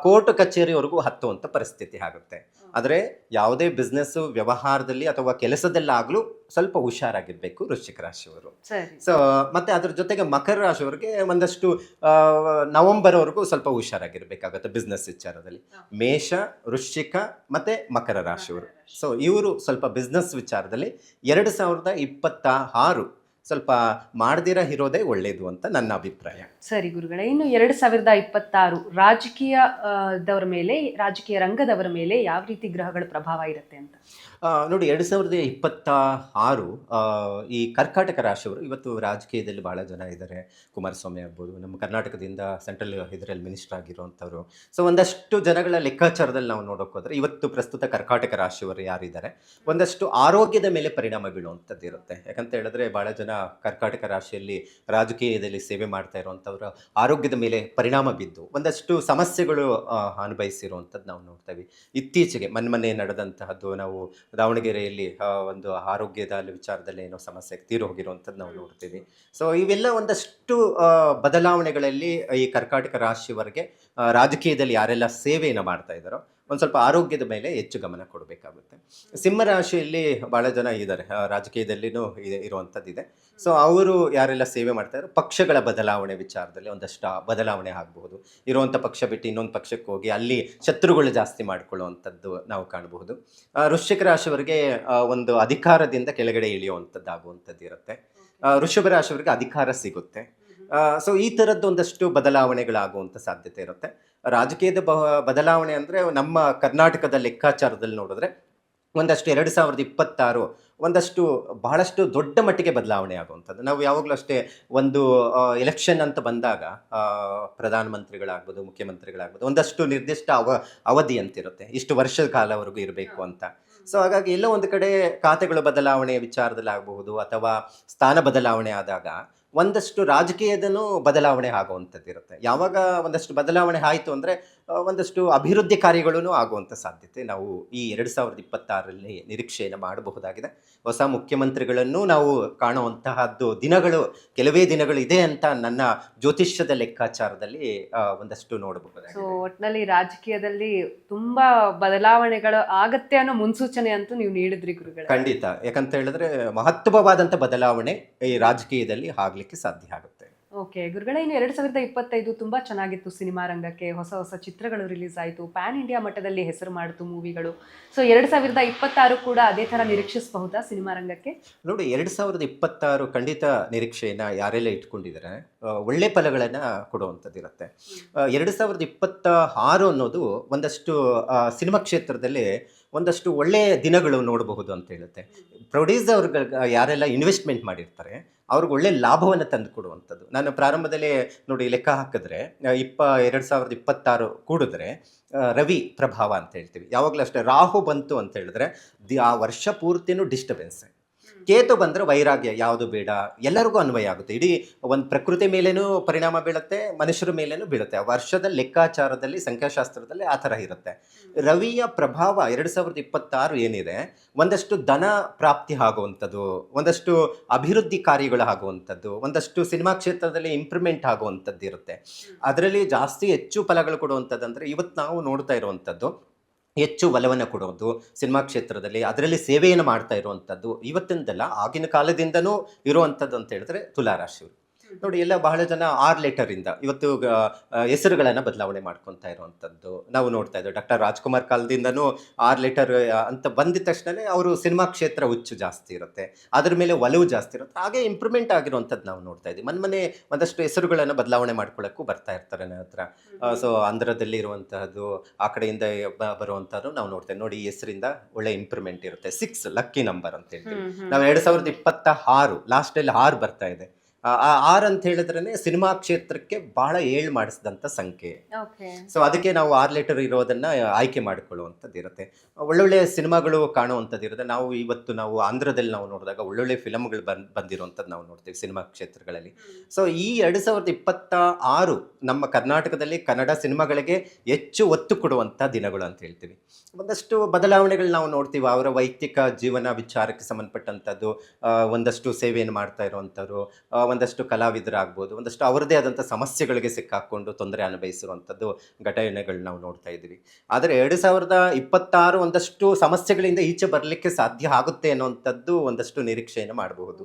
ಕೋರ್ಟ್ ಕಚೇರಿವರೆಗೂ ಹತ್ತುವಂಥ ಪರಿಸ್ಥಿತಿ ಆಗುತ್ತೆ. ಆದರೆ ಯಾವುದೇ ಬಿಸ್ನೆಸ್ಸು ವ್ಯವಹಾರದಲ್ಲಿ ಅಥವಾ ಕೆಲಸದಲ್ಲಾಗಲೂ ಸ್ವಲ್ಪ ಹುಷಾರಾಗಿರ್ಬೇಕು ವೃಶ್ಚಿಕ ರಾಶಿಯವರು. ಸೊ ಮತ್ತೆ ಅದ್ರ ಜೊತೆಗೆ ಮಕರ ರಾಶಿಯವರಿಗೆ ಒಂದಷ್ಟು ನವೆಂಬರ್ವರೆಗೂ ಸ್ವಲ್ಪ ಹುಷಾರಾಗಿರ್ಬೇಕಾಗುತ್ತೆ ಬಿಸ್ನೆಸ್ ವಿಚಾರದಲ್ಲಿ. ಮೇಷ, ವೃಶ್ಚಿಕ ಮತ್ತೆ ಮಕರ ರಾಶಿಯವರು, ಸೊ ಇವರು ಸ್ವಲ್ಪ ಬಿಸ್ನೆಸ್ ವಿಚಾರದಲ್ಲಿ 2026 ಸ್ವಲ್ಪ ಮಾಡದಿರ ಇರೋದೇ ಒಳ್ಳೇದು ಅಂತ ನನ್ನ ಅಭಿಪ್ರಾಯ. ಸರಿ ಗುರುಗಳೇ, ಇನ್ನು 2026 ರಾಜಕೀಯ ರಂಗದವರ ಮೇಲೆ ಯಾವ ರೀತಿ ಗ್ರಹಗಳ ಪ್ರಭಾವ ಇರುತ್ತೆ ಅಂತ ನೋಡಿ, 2026 ಈ ಕರ್ಕಾಟಕ ರಾಶಿಯವರು ಇವತ್ತು ರಾಜಕೀಯದಲ್ಲಿ ಭಾಳ ಜನ ಇದ್ದಾರೆ. ಕುಮಾರಸ್ವಾಮಿ ಆಗ್ಬೋದು, ನಮ್ಮ ಕರ್ನಾಟಕದಿಂದ ಸೆಂಟ್ರಲ್ ಇದರಲ್ಲಿ ಮಿನಿಸ್ಟರ್ ಆಗಿರುವಂಥವ್ರು. ಸೊ ಒಂದಷ್ಟು ಜನಗಳ ಲೆಕ್ಕಾಚಾರದಲ್ಲಿ ನಾವು ನೋಡೋಕೆ ಹೋದರೆ ಇವತ್ತು ಪ್ರಸ್ತುತ ಕರ್ಕಾಟಕ ರಾಶಿಯವರು ಯಾರಿದ್ದಾರೆ, ಒಂದಷ್ಟು ಆರೋಗ್ಯದ ಮೇಲೆ ಪರಿಣಾಮ ಬೀಳುವಂಥದ್ದು ಇರುತ್ತೆ. ಯಾಕಂತ ಹೇಳಿದ್ರೆ ಭಾಳ ಜನ ಕರ್ಕಾಟಕ ರಾಶಿಯಲ್ಲಿ ರಾಜಕೀಯದಲ್ಲಿ ಸೇವೆ ಮಾಡ್ತಾ ಇರುವಂಥವ್ರು ಆರೋಗ್ಯದ ಮೇಲೆ ಪರಿಣಾಮ ಬಿದ್ದು ಒಂದಷ್ಟು ಸಮಸ್ಯೆಗಳು ಅನುಭವಿಸಿರುವಂಥದ್ದು ನಾವು ನೋಡ್ತೇವೆ. ಇತ್ತೀಚೆಗೆ ಮೊನ್ನೆ ನಡೆದಂತಹದ್ದು, ನಾವು ದಾವಣಗೆರೆಯಲ್ಲಿ ಒಂದು ಆರೋಗ್ಯದ ವಿಚಾರದಲ್ಲಿ ಏನೋ ಸಮಸ್ಯೆ ತೀರು ಹೋಗಿರುವಂಥದ್ದು ನಾವು ನೋಡ್ತೀವಿ. ಸೊ ಇವೆಲ್ಲ ಒಂದಷ್ಟು ಬದಲಾವಣೆಗಳಲ್ಲಿ ಈ ಕರ್ಕಾಟಕ ರಾಶಿಯವರೆಗೆ ರಾಜಕೀಯದಲ್ಲಿ ಯಾರೆಲ್ಲ ಸೇವೆಯನ್ನು ಮಾಡ್ತಾ ಇದ್ದಾರೋ ಒಂದು ಸ್ವಲ್ಪ ಆರೋಗ್ಯದ ಮೇಲೆ ಹೆಚ್ಚು ಗಮನ ಕೊಡಬೇಕಾಗುತ್ತೆ. ಸಿಂಹರಾಶಿಯಲ್ಲಿ ಭಾಳ ಜನ ಇದ್ದಾರೆ, ರಾಜಕೀಯದಲ್ಲಿನೂ ಇರುವಂಥದ್ದಿದೆ. ಸೊ ಅವರು ಯಾರೆಲ್ಲ ಸೇವೆ ಮಾಡ್ತಾರೋ ಪಕ್ಷಗಳ ಬದಲಾವಣೆ ವಿಚಾರದಲ್ಲಿ ಒಂದಷ್ಟು ಬದಲಾವಣೆ ಆಗಬಹುದು. ಇರುವಂಥ ಪಕ್ಷ ಬಿಟ್ಟು ಇನ್ನೊಂದು ಪಕ್ಷಕ್ಕೆ ಹೋಗಿ ಅಲ್ಲಿ ಶತ್ರುಗಳು ಜಾಸ್ತಿ ಮಾಡ್ಕೊಳ್ಳುವಂಥದ್ದು ನಾವು ಕಾಣಬಹುದು. ವೃಶ್ಚಿಕ ರಾಶಿಯವರಿಗೆ ಒಂದು ಅಧಿಕಾರದಿಂದ ಕೆಳಗಡೆ ಇಳಿಯುವಂಥದ್ದು ಆಗುವಂಥದ್ದು ಇರುತ್ತೆ. ವೃಷಭ ರಾಶಿಯವರಿಗೆ ಅಧಿಕಾರ ಸಿಗುತ್ತೆ. ಸೊ ಈ ಥರದ್ದು ಒಂದಷ್ಟು ಬದಲಾವಣೆಗಳಾಗುವಂಥ ಸಾಧ್ಯತೆ ಇರುತ್ತೆ. ರಾಜಕೀಯದ ಬದಲಾವಣೆ ಅಂದರೆ ನಮ್ಮ ಕರ್ನಾಟಕದ ಲೆಕ್ಕಾಚಾರದಲ್ಲಿ ನೋಡಿದ್ರೆ ಒಂದಷ್ಟು 2026 ಒಂದಷ್ಟು ಬಹಳಷ್ಟು ದೊಡ್ಡ ಮಟ್ಟಿಗೆ ಬದಲಾವಣೆ ಆಗುವಂಥದ್ದು. ನಾವು ಯಾವಾಗಲೂ ಅಷ್ಟೇ ಒಂದು ಎಲೆಕ್ಷನ್ ಅಂತ ಬಂದಾಗ ಪ್ರಧಾನಮಂತ್ರಿಗಳಾಗ್ಬೋದು, ಮುಖ್ಯಮಂತ್ರಿಗಳಾಗ್ಬೋದು, ಒಂದಷ್ಟು ನಿರ್ದಿಷ್ಟ ಅವಧಿ ಅಂತಿರುತ್ತೆ, ಇಷ್ಟು ವರ್ಷದ ಕಾಲವರೆಗೂ ಇರಬೇಕು ಅಂತ. ಸೊ ಹಾಗಾಗಿ ಎಲ್ಲೋ ಒಂದು ಕಡೆ ಖಾತೆಗಳ ಬದಲಾವಣೆಯ ವಿಚಾರದಲ್ಲಿ ಆಗಬಹುದು ಅಥವಾ ಸ್ಥಾನ ಬದಲಾವಣೆ ಆದಾಗ ಒಂದಷ್ಟು ರಾಜಕೀಯದೂ ಬದಲಾವಣೆ ಆಗುವಂಥದ್ದು ಇರುತ್ತೆ. ಯಾವಾಗ ಒಂದಷ್ಟು ಬದಲಾವಣೆ ಆಯಿತು ಅಂದರೆ ಒಂದಷ್ಟು ಅಭಿವೃದ್ಧಿ ಕಾರ್ಯಗಳೂ ಆಗುವಂಥ ಸಾಧ್ಯತೆ ನಾವು ಈ 2026ರಲ್ಲಿ ನಿರೀಕ್ಷೆಯನ್ನು ಮಾಡಬಹುದಾಗಿದೆ. ಹೊಸ ಮುಖ್ಯಮಂತ್ರಿಗಳನ್ನು ನಾವು ಕಾಣುವಂತಹದ್ದು ಕೆಲವೇ ದಿನಗಳು ಇದೆ ಅಂತ ನನ್ನ ಜ್ಯೋತಿಷ್ಯದ ಲೆಕ್ಕಾಚಾರದಲ್ಲಿ ಒಂದಷ್ಟು ನೋಡಬಹುದಾಗಿದೆ. ಸೊ ಒಟ್ಟಿನಲ್ಲಿ ರಾಜಕೀಯದಲ್ಲಿ ತುಂಬಾ ಬದಲಾವಣೆಗಳು ಆಗತ್ತೆ ಅನ್ನೋ ಮುನ್ಸೂಚನೆ ಅಂತೂ ನೀವು ನೀಡಿದ್ರಿ ಗುರುಗಳೇ. ಖಂಡಿತ, ಯಾಕಂತ ಹೇಳಿದ್ರೆ ಮಹತ್ವವಾದಂಥ ಬದಲಾವಣೆ ಈ ರಾಜಕೀಯದಲ್ಲಿ ಆಗ್ಲಿಕ್ಕೆ ಸಾಧ್ಯ ಆಗುತ್ತೆ. ಓಕೆ ಗುರುಗಳೇ, ಇನ್ನು 2025 ತುಂಬಾ ಚೆನ್ನಾಗಿತ್ತು ಸಿನಿಮಾ ರಂಗಕ್ಕೆ. ಹೊಸ ಹೊಸ ಚಿತ್ರಗಳು ರಿಲೀಸ್ ಆಯಿತು, ಪ್ಯಾನ್ ಇಂಡಿಯಾ ಮಟ್ಟದಲ್ಲಿ ಹೆಸರು ಮಾಡಿತು ಮೂವಿಗಳು. ಸೊ 2026 ಕೂಡ ಅದೇ ಥರ ನಿರೀಕ್ಷಿಸಬಹುದಾ ಸಿನಿಮಾ ರಂಗಕ್ಕೆ? ನೋಡಿ, 2026 ಖಂಡಿತ ನಿರೀಕ್ಷೆಯನ್ನು ಯಾರೆಲ್ಲ ಇಟ್ಕೊಂಡಿದ್ದಾರೆ ಒಳ್ಳೆ ಫಲಗಳನ್ನು ಕೊಡುವಂಥದ್ದಿರುತ್ತೆ. 2026 ಅನ್ನೋದು ಒಂದಷ್ಟು ಸಿನಿಮಾ ಕ್ಷೇತ್ರದಲ್ಲಿ ಒಂದಷ್ಟು ಒಳ್ಳೆಯ ದಿನಗಳು ನೋಡಬಹುದು ಅಂತ ಹೇಳುತ್ತೆ. ಪ್ರೊಡ್ಯೂಸರ್ಗಳು ಯಾರೆಲ್ಲ ಇನ್ವೆಸ್ಟ್ಮೆಂಟ್ ಮಾಡಿರ್ತಾರೆ ಅವ್ರಿಗೆ ಒಳ್ಳೆ ಲಾಭವನ್ನು ತಂದು ಕೊಡುವಂಥದ್ದು. ನಾನು ಪ್ರಾರಂಭದಲ್ಲಿ ನೋಡಿ ಲೆಕ್ಕ ಹಾಕಿದ್ರೆ 2026 ಕೂಡಿದ್ರೆ ರವಿ ಪ್ರಭಾವ ಅಂತ ಹೇಳ್ತೀವಿ. ಯಾವಾಗಲೂ ಅಷ್ಟೇ ರಾಹು ಬಂತು ಅಂತ ಹೇಳಿದ್ರೆ ಆ ವರ್ಷ ಪೂರ್ತಿನೂ ಡಿಸ್ಟರ್ಬೆನ್ಸ್. ಕೇತು ಬಂದರೆ ವೈರಾಗ್ಯ, ಯಾವುದು ಬೇಡ, ಎಲ್ಲರಿಗೂ ಅನ್ವಯ ಆಗುತ್ತೆ. ಇಡೀ ಒಂದು ಪ್ರಕೃತಿ ಮೇಲೇನೂ ಪರಿಣಾಮ ಬೀಳುತ್ತೆ, ಮನುಷ್ಯರ ಮೇಲೇನೂ ಬೀಳುತ್ತೆ. ಆ ವರ್ಷದ ಲೆಕ್ಕಾಚಾರದಲ್ಲಿ ಸಂಖ್ಯಾಶಾಸ್ತ್ರದಲ್ಲಿ ಆ ಥರ ಇರುತ್ತೆ. ರವಿಯ ಪ್ರಭಾವ 2026 ಏನಿದೆ, ಒಂದಷ್ಟು ಧನ ಪ್ರಾಪ್ತಿ ಆಗುವಂಥದ್ದು, ಒಂದಷ್ಟು ಅಭಿವೃದ್ಧಿ ಕಾರ್ಯಗಳು ಆಗುವಂಥದ್ದು, ಒಂದಷ್ಟು ಸಿನಿಮಾ ಕ್ಷೇತ್ರದಲ್ಲಿ ಇಂಪ್ರೂವ್ಮೆಂಟ್ ಆಗುವಂಥದ್ದು ಇರುತ್ತೆ. ಅದರಲ್ಲಿ ಜಾಸ್ತಿ ಹೆಚ್ಚು ಫಲಗಳು ಕೊಡುವಂಥದ್ದು ಅಂದರೆ ಇವತ್ತು ನಾವು ನೋಡ್ತಾ ಇರುವಂಥದ್ದು ಹೆಚ್ಚು ಒಲವನ್ನು ಕೊಡೋದು ಸಿನಿಮಾ ಕ್ಷೇತ್ರದಲ್ಲಿ, ಅದರಲ್ಲಿ ಸೇವೆಯನ್ನು ಮಾಡ್ತಾ ಇರುವಂಥದ್ದು ಇವತ್ತಿಂದಲ್ಲ ಆಗಿನ ಕಾಲದಿಂದನೂ ಇರುವಂಥದ್ದು ಅಂತ ಹೇಳಿದ್ರೆ ತುಲಾರಾಶಿಯವರು. ನೋಡಿ, ಎಲ್ಲ ಬಹಳ ಜನ 6 ಲೆಟರಿಂದ ಇವತ್ತು ಹೆಸರುಗಳನ್ನು ಬದಲಾವಣೆ ಮಾಡ್ಕೊತಾ ಇರುವಂಥದ್ದು ನಾವು ನೋಡ್ತಾ ಇದ್ದೇವೆ. ಡಾಕ್ಟರ್ ರಾಜ್ಕುಮಾರ್ ಕಾಲದಿಂದನೂ 6 ಲೆಟರ್ ಅಂತ ಬಂದಿದ ತಕ್ಷಣ ಅವರು ಸಿನಿಮಾ ಕ್ಷೇತ್ರ ಹುಚ್ಚು ಜಾಸ್ತಿ ಇರುತ್ತೆ, ಅದರ ಮೇಲೆ ಒಲವು ಜಾಸ್ತಿ ಇರುತ್ತೆ. ಹಾಗೆ ಇಂಪ್ರೂವ್ಮೆಂಟ್ ಆಗಿರುವಂಥದ್ದು ನಾವು ನೋಡ್ತಾ ಇದ್ದೀವಿ. ಮೊನ್ನೆ ಒಂದಷ್ಟು ಹೆಸರುಗಳನ್ನು ಬದಲಾವಣೆ ಮಾಡ್ಕೊಳ್ಳೋಕ್ಕೂ ಬರ್ತಾ ಇರ್ತಾರೆ ನನ್ನ ಹತ್ರ. ಸೊ ಆಂಧ್ರದಲ್ಲಿ ಇರುವಂತಹದ್ದು, ಆ ಕಡೆಯಿಂದ ಬರುವಂಥದ್ದು ನಾವು ನೋಡ್ತೇವೆ. ನೋಡಿ, ಈ ಹೆಸರಿಂದ ಒಳ್ಳೆ ಇಂಪ್ರೂವ್ಮೆಂಟ್ ಇರುತ್ತೆ. 6 ಲಕ್ಕಿ ನಂಬರ್ ಅಂತ ಹೇಳ್ತೀವಿ ನಾವು. 2026 ಲಾಸ್ಟಲ್ಲಿ 6 ಬರ್ತಾ ಇದೆ. ಆ 6 ಅಂತ ಹೇಳಿದ್ರೆ ಸಿನಿಮಾ ಕ್ಷೇತ್ರಕ್ಕೆ ಬಹಳ ಏಳು ಮಾಡಿಸಿದಂಥ ಸಂಖ್ಯೆ. ಸೊ ಅದಕ್ಕೆ ನಾವು 6 ಲೆಟರ್ ಇರೋದನ್ನ ಆಯ್ಕೆ ಮಾಡಿಕೊಳ್ಳುವಂಥದ್ದು ಇರುತ್ತೆ. ಒಳ್ಳೊಳ್ಳೆ ಸಿನಿಮಾಗಳು ಕಾಣುವಂಥದ್ದು ಇರುತ್ತೆ. ನಾವು ಆಂಧ್ರದಲ್ಲಿ ನಾವು ನೋಡಿದಾಗ ಒಳ್ಳೊಳ್ಳೆ ಫಿಲಮ್ಗಳು ಬಂದಿರುವಂಥದ್ದು ನಾವು ನೋಡ್ತೀವಿ ಸಿನಿಮಾ ಕ್ಷೇತ್ರಗಳಲ್ಲಿ. ಸೊ ಈ 2026 ನಮ್ಮ ಕರ್ನಾಟಕದಲ್ಲಿ ಕನ್ನಡ ಸಿನಿಮಾಗಳಿಗೆ ಹೆಚ್ಚು ಒತ್ತು ಕೊಡುವಂಥ ದಿನಗಳು ಅಂತ ಹೇಳ್ತೀವಿ. ಒಂದಷ್ಟು ಬದಲಾವಣೆಗಳು ನಾವು ನೋಡ್ತೀವಿ. ಅವರ ವೈಯಕ್ತಿಕ ಜೀವನ ವಿಚಾರಕ್ಕೆ ಸಂಬಂಧಪಟ್ಟಂಥದ್ದು, ಒಂದಷ್ಟು ಸೇವೆಯನ್ನು ಮಾಡ್ತಾ ಇರುವಂಥವ್ರು, ಒಂದಷ್ಟು ಕಲಾವಿದರಾಗ್ಬೋದು, ಒಂದಷ್ಟು ಅವರದೇ ಆದಂಥ ಸಮಸ್ಯೆಗಳಿಗೆ ಸಿಕ್ಕಾಕೊಂಡು ತೊಂದರೆ ಅನುಭವಿಸಿರುವಂಥದ್ದು ಘಟನೆಗಳು ನಾವು ನೋಡ್ತಾ ಇದ್ದೀವಿ. ಆದರೆ 2026 ಒಂದಷ್ಟು ಸಮಸ್ಯೆಗಳಿಂದ ಈಚೆ ಬರಲಿಕ್ಕೆ ಸಾಧ್ಯ ಆಗುತ್ತೆ ಅನ್ನುವಂಥದ್ದು ಒಂದಷ್ಟು ನಿರೀಕ್ಷೆಯನ್ನು ಮಾಡಬಹುದು.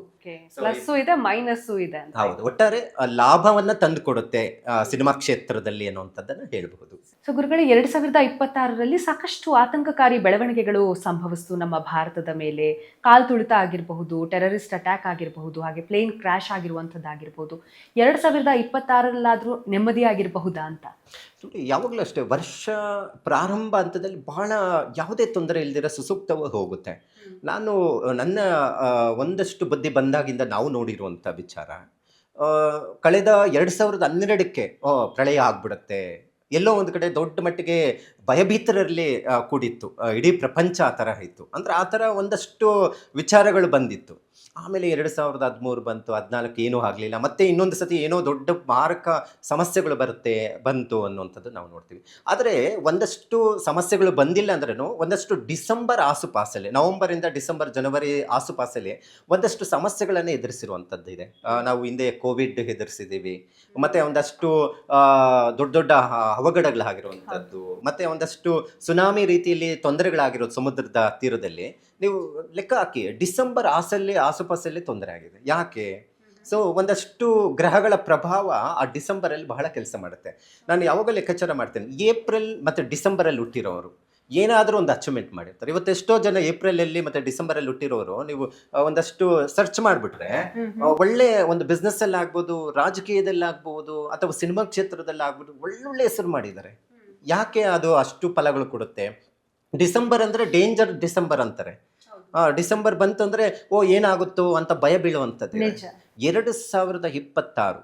ಪ್ಲಸ್ಸು ಇದೆ, ಮೈನಸ್ಸು ಇದೆ. ಹೌದು, ಒಟ್ಟಾರೆ ಲಾಭವನ್ನ ತಂದು ಕೊಡುತ್ತೆ ಸಿನಿಮಾ ಕ್ಷೇತ್ರದಲ್ಲಿ ಅನ್ನುವಂಥದ್ದನ್ನು ಹೇಳಬಹುದು. ಸೊ ಗುರುಗಳೇ, 2026ರಲ್ಲಿ ಸಾಕಷ್ಟು ಆತಂಕಕಾರಿ ಬೆಳವಣಿಗೆಗಳು ಸಂಭವಿಸ್ತು ನಮ್ಮ ಭಾರತದ ಮೇಲೆ. ಕಾಲ್ ತುಳಿತ ಆಗಿರಬಹುದು, ಟೆರರಿಸ್ಟ್ ಅಟ್ಯಾಕ್ ಆಗಿರಬಹುದು, ಹಾಗೆ ಪ್ಲೇನ್ ಕ್ರ್ಯಾಶ್ ಆಗಿರುವಂಥದ್ದಾಗಿರ್ಬೋದು. 2026ರಲ್ಲಾದರೂ ನೆಮ್ಮದಿಯಾಗಿರಬಹುದಾ ಅಂತ? ಯಾವಾಗಲೂ ಅಷ್ಟೇ, ವರ್ಷ ಪ್ರಾರಂಭ ಹಂತದಲ್ಲಿ ಬಹಳ ಯಾವುದೇ ತೊಂದರೆ ಇಲ್ದಿರ ಸುಸೂಕ್ತವಾಗಿ ಹೋಗುತ್ತೆ. ನಾನು ನನ್ನ ಒಂದಷ್ಟು ಬುದ್ಧಿ ಬಂದಾಗಿಂದ ನಾವು ನೋಡಿರುವಂಥ ವಿಚಾರ, ಕಳೆದ 2012ಕ್ಕೆ ಪ್ರಳಯ ಆಗ್ಬಿಡುತ್ತೆ, ಎಲ್ಲೋ ಒಂದು ಕಡೆ ದೊಡ್ಡ ಮಟ್ಟಿಗೆ ಭಯಭೀತರಲ್ಲಿ ಕೂಡಿತ್ತು. ಇಡೀ ಪ್ರಪಂಚ ಆ ಥರ ಇತ್ತು. ಅಂದರೆ ಆ ಥರ ಒಂದಷ್ಟು ವಿಚಾರಗಳು ಬಂದಿತ್ತು. ಆಮೇಲೆ 2013 ಬಂತು, 14 ಏನೂ ಆಗಲಿಲ್ಲ. ಮತ್ತೆ ಇನ್ನೊಂದು ಸತಿ ಏನೋ ದೊಡ್ಡ ಮಾರಕ ಸಮಸ್ಯೆಗಳು ಬಂತು ಅನ್ನುವಂಥದ್ದು ನಾವು ನೋಡ್ತೀವಿ. ಆದರೆ ಒಂದಷ್ಟು ಸಮಸ್ಯೆಗಳು ಬಂದಿಲ್ಲ ಅಂದ್ರೂ ಒಂದಷ್ಟು ಡಿಸೆಂಬರ್ ಆಸುಪಾಸಲ್ಲಿ, ನವೆಂಬರಿಂದ ಡಿಸೆಂಬರ್, ಜನವರಿ ಆಸುಪಾಸಲ್ಲಿ ಒಂದಷ್ಟು ಸಮಸ್ಯೆಗಳನ್ನು ಎದುರಿಸಿರುವಂಥದ್ದು ಇದೆ. ನಾವು ಹಿಂದೆ ಕೋವಿಡ್ ಎದುರಿಸಿದ್ದೀವಿ, ಮತ್ತು ಒಂದಷ್ಟು ದೊಡ್ಡ ದೊಡ್ಡ ಅವಘಡಗಳಾಗಿರುವಂಥದ್ದು, ಮತ್ತು ಒಂದಷ್ಟು ಸುನಾಮಿ ರೀತಿಯಲ್ಲಿ ತೊಂದರೆಗಳಾಗಿರೋದು ಸಮುದ್ರದ ತೀರದಲ್ಲಿ. ನೀವು ಲೆಕ್ಕ ಹಾಕಿ, ಡಿಸೆಂಬರ್ ಆಸುಪಾಸಲ್ಲಿ ತೊಂದರೆ ಆಗಿದೆ. ಯಾಕೆ? ಸೊ ಒಂದಷ್ಟು ಗ್ರಹಗಳ ಪ್ರಭಾವ ಆ ಡಿಸೆಂಬರಲ್ಲಿ ಬಹಳ ಕೆಲಸ ಮಾಡುತ್ತೆ. ನಾನು ಯಾವಾಗ ಲೆಕ್ಕಾಚಾರ ಮಾಡ್ತೇನೆ, ಏಪ್ರಿಲ್ ಮತ್ತು ಡಿಸೆಂಬರಲ್ಲಿ ಹುಟ್ಟಿರೋರು ಏನಾದರೂ ಒಂದು ಅಚೀವ್ಮೆಂಟ್ ಮಾಡಿರ್ತಾರೆ. ಇವತ್ತು ಎಷ್ಟೋ ಜನ ಏಪ್ರಿಲಲ್ಲಿ ಮತ್ತು ಡಿಸೆಂಬರಲ್ಲಿ ಹುಟ್ಟಿರೋರು ನೀವು ಒಂದಷ್ಟು ಸರ್ಚ್ ಮಾಡಿಬಿಟ್ರೆ ಒಳ್ಳೆ ಒಂದು ಬಿಸ್ನೆಸ್ಸಲ್ಲಿ ಆಗ್ಬೋದು, ರಾಜಕೀಯದಲ್ಲಿ ಆಗ್ಬೋದು, ಅಥವಾ ಸಿನಿಮಾ ಕ್ಷೇತ್ರದಲ್ಲಿ ಆಗ್ಬೋದು, ಒಳ್ಳೊಳ್ಳೆ ಹೆಸರು ಮಾಡಿದ್ದಾರೆ. ಯಾಕೆ ಅದು ಅಷ್ಟು ಫಲಗಳು ಕೊಡುತ್ತೆ? ಡಿಸೆಂಬರ್ ಅಂದರೆ ಡೇಂಜರ್ ಡಿಸೆಂಬರ್ ಅಂತಾರೆ. ಡಿಸೆಂಬರ್ ಬಂತಂದ್ರೆ ಏನಾಗುತ್ತೋ ಅಂತ ಭಯ ಬೀಳುವಂಥದ್ದು. 2026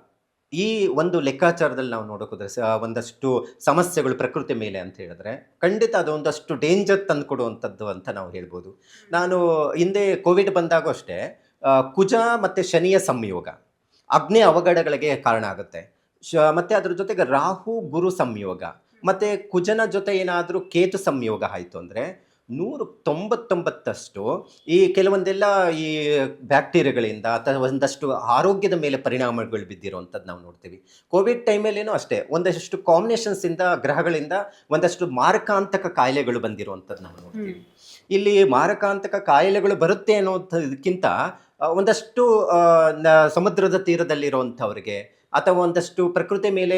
ಈ ಒಂದು ಲೆಕ್ಕಾಚಾರದಲ್ಲಿ ನಾವು ನೋಡೋಕೋದ್ರೆ ಒಂದಷ್ಟು ಸಮಸ್ಯೆಗಳು ಪ್ರಕೃತಿ ಮೇಲೆ ಅಂತ ಹೇಳಿದ್ರೆ ಖಂಡಿತ ಅದು ಒಂದಷ್ಟು ಡೇಂಜರ್ ತಂದು ಕೊಡುವಂಥದ್ದು ಅಂತ ನಾವು ಹೇಳ್ಬೋದು. ನಾನು ಹಿಂದೆ ಕೋವಿಡ್ ಬಂದಾಗೂ ಅಷ್ಟೇ, ಕುಜ ಮತ್ತು ಶನಿಯ ಸಂಯೋಗ ಅಗ್ನಿ ಅವಘಡಗಳಿಗೆ ಕಾರಣ ಆಗುತ್ತೆ. ಮತ್ತು ಅದ್ರ ಜೊತೆಗೆ ರಾಹು ಗುರು ಸಂಯೋಗ ಮತ್ತು ಕುಜನ ಜೊತೆ ಏನಾದರೂ ಕೇತು ಸಂಯೋಗ ಆಯಿತು ಅಂದರೆ 199 ಈ ಕೆಲವೊಂದೆಲ್ಲ ಈ ಬ್ಯಾಕ್ಟೀರಿಯಾಗಳಿಂದ ಅಥವಾ ಒಂದಷ್ಟು ಆರೋಗ್ಯದ ಮೇಲೆ ಪರಿಣಾಮಗಳು ಬಿದ್ದಿರುವಂಥದ್ದು ನಾವು ನೋಡ್ತೀವಿ. ಕೋವಿಡ್ ಟೈಮಲ್ಲೇನೂ ಅಷ್ಟೇ ಒಂದಷ್ಟು ಕಾಂಬಿನೇಷನ್ಸಿಂದ ಗ್ರಹಗಳಿಂದ ಒಂದಷ್ಟು ಮಾರಕಾಂತಕ ಕಾಯಿಲೆಗಳು ಬಂದಿರುವಂಥದ್ದು ನಾವು ನೋಡ್ತೀವಿ. ಇಲ್ಲಿ ಮಾರಕಾಂತಕ ಕಾಯಿಲೆಗಳು ಬರುತ್ತೆ ಅನ್ನೋದಕ್ಕಿಂತ ಒಂದಷ್ಟು ಸಮುದ್ರದ ತೀರದಲ್ಲಿರುವಂಥವ್ರಿಗೆ ಅಥವಾ ಒಂದಷ್ಟು ಪ್ರಕೃತಿ ಮೇಲೆ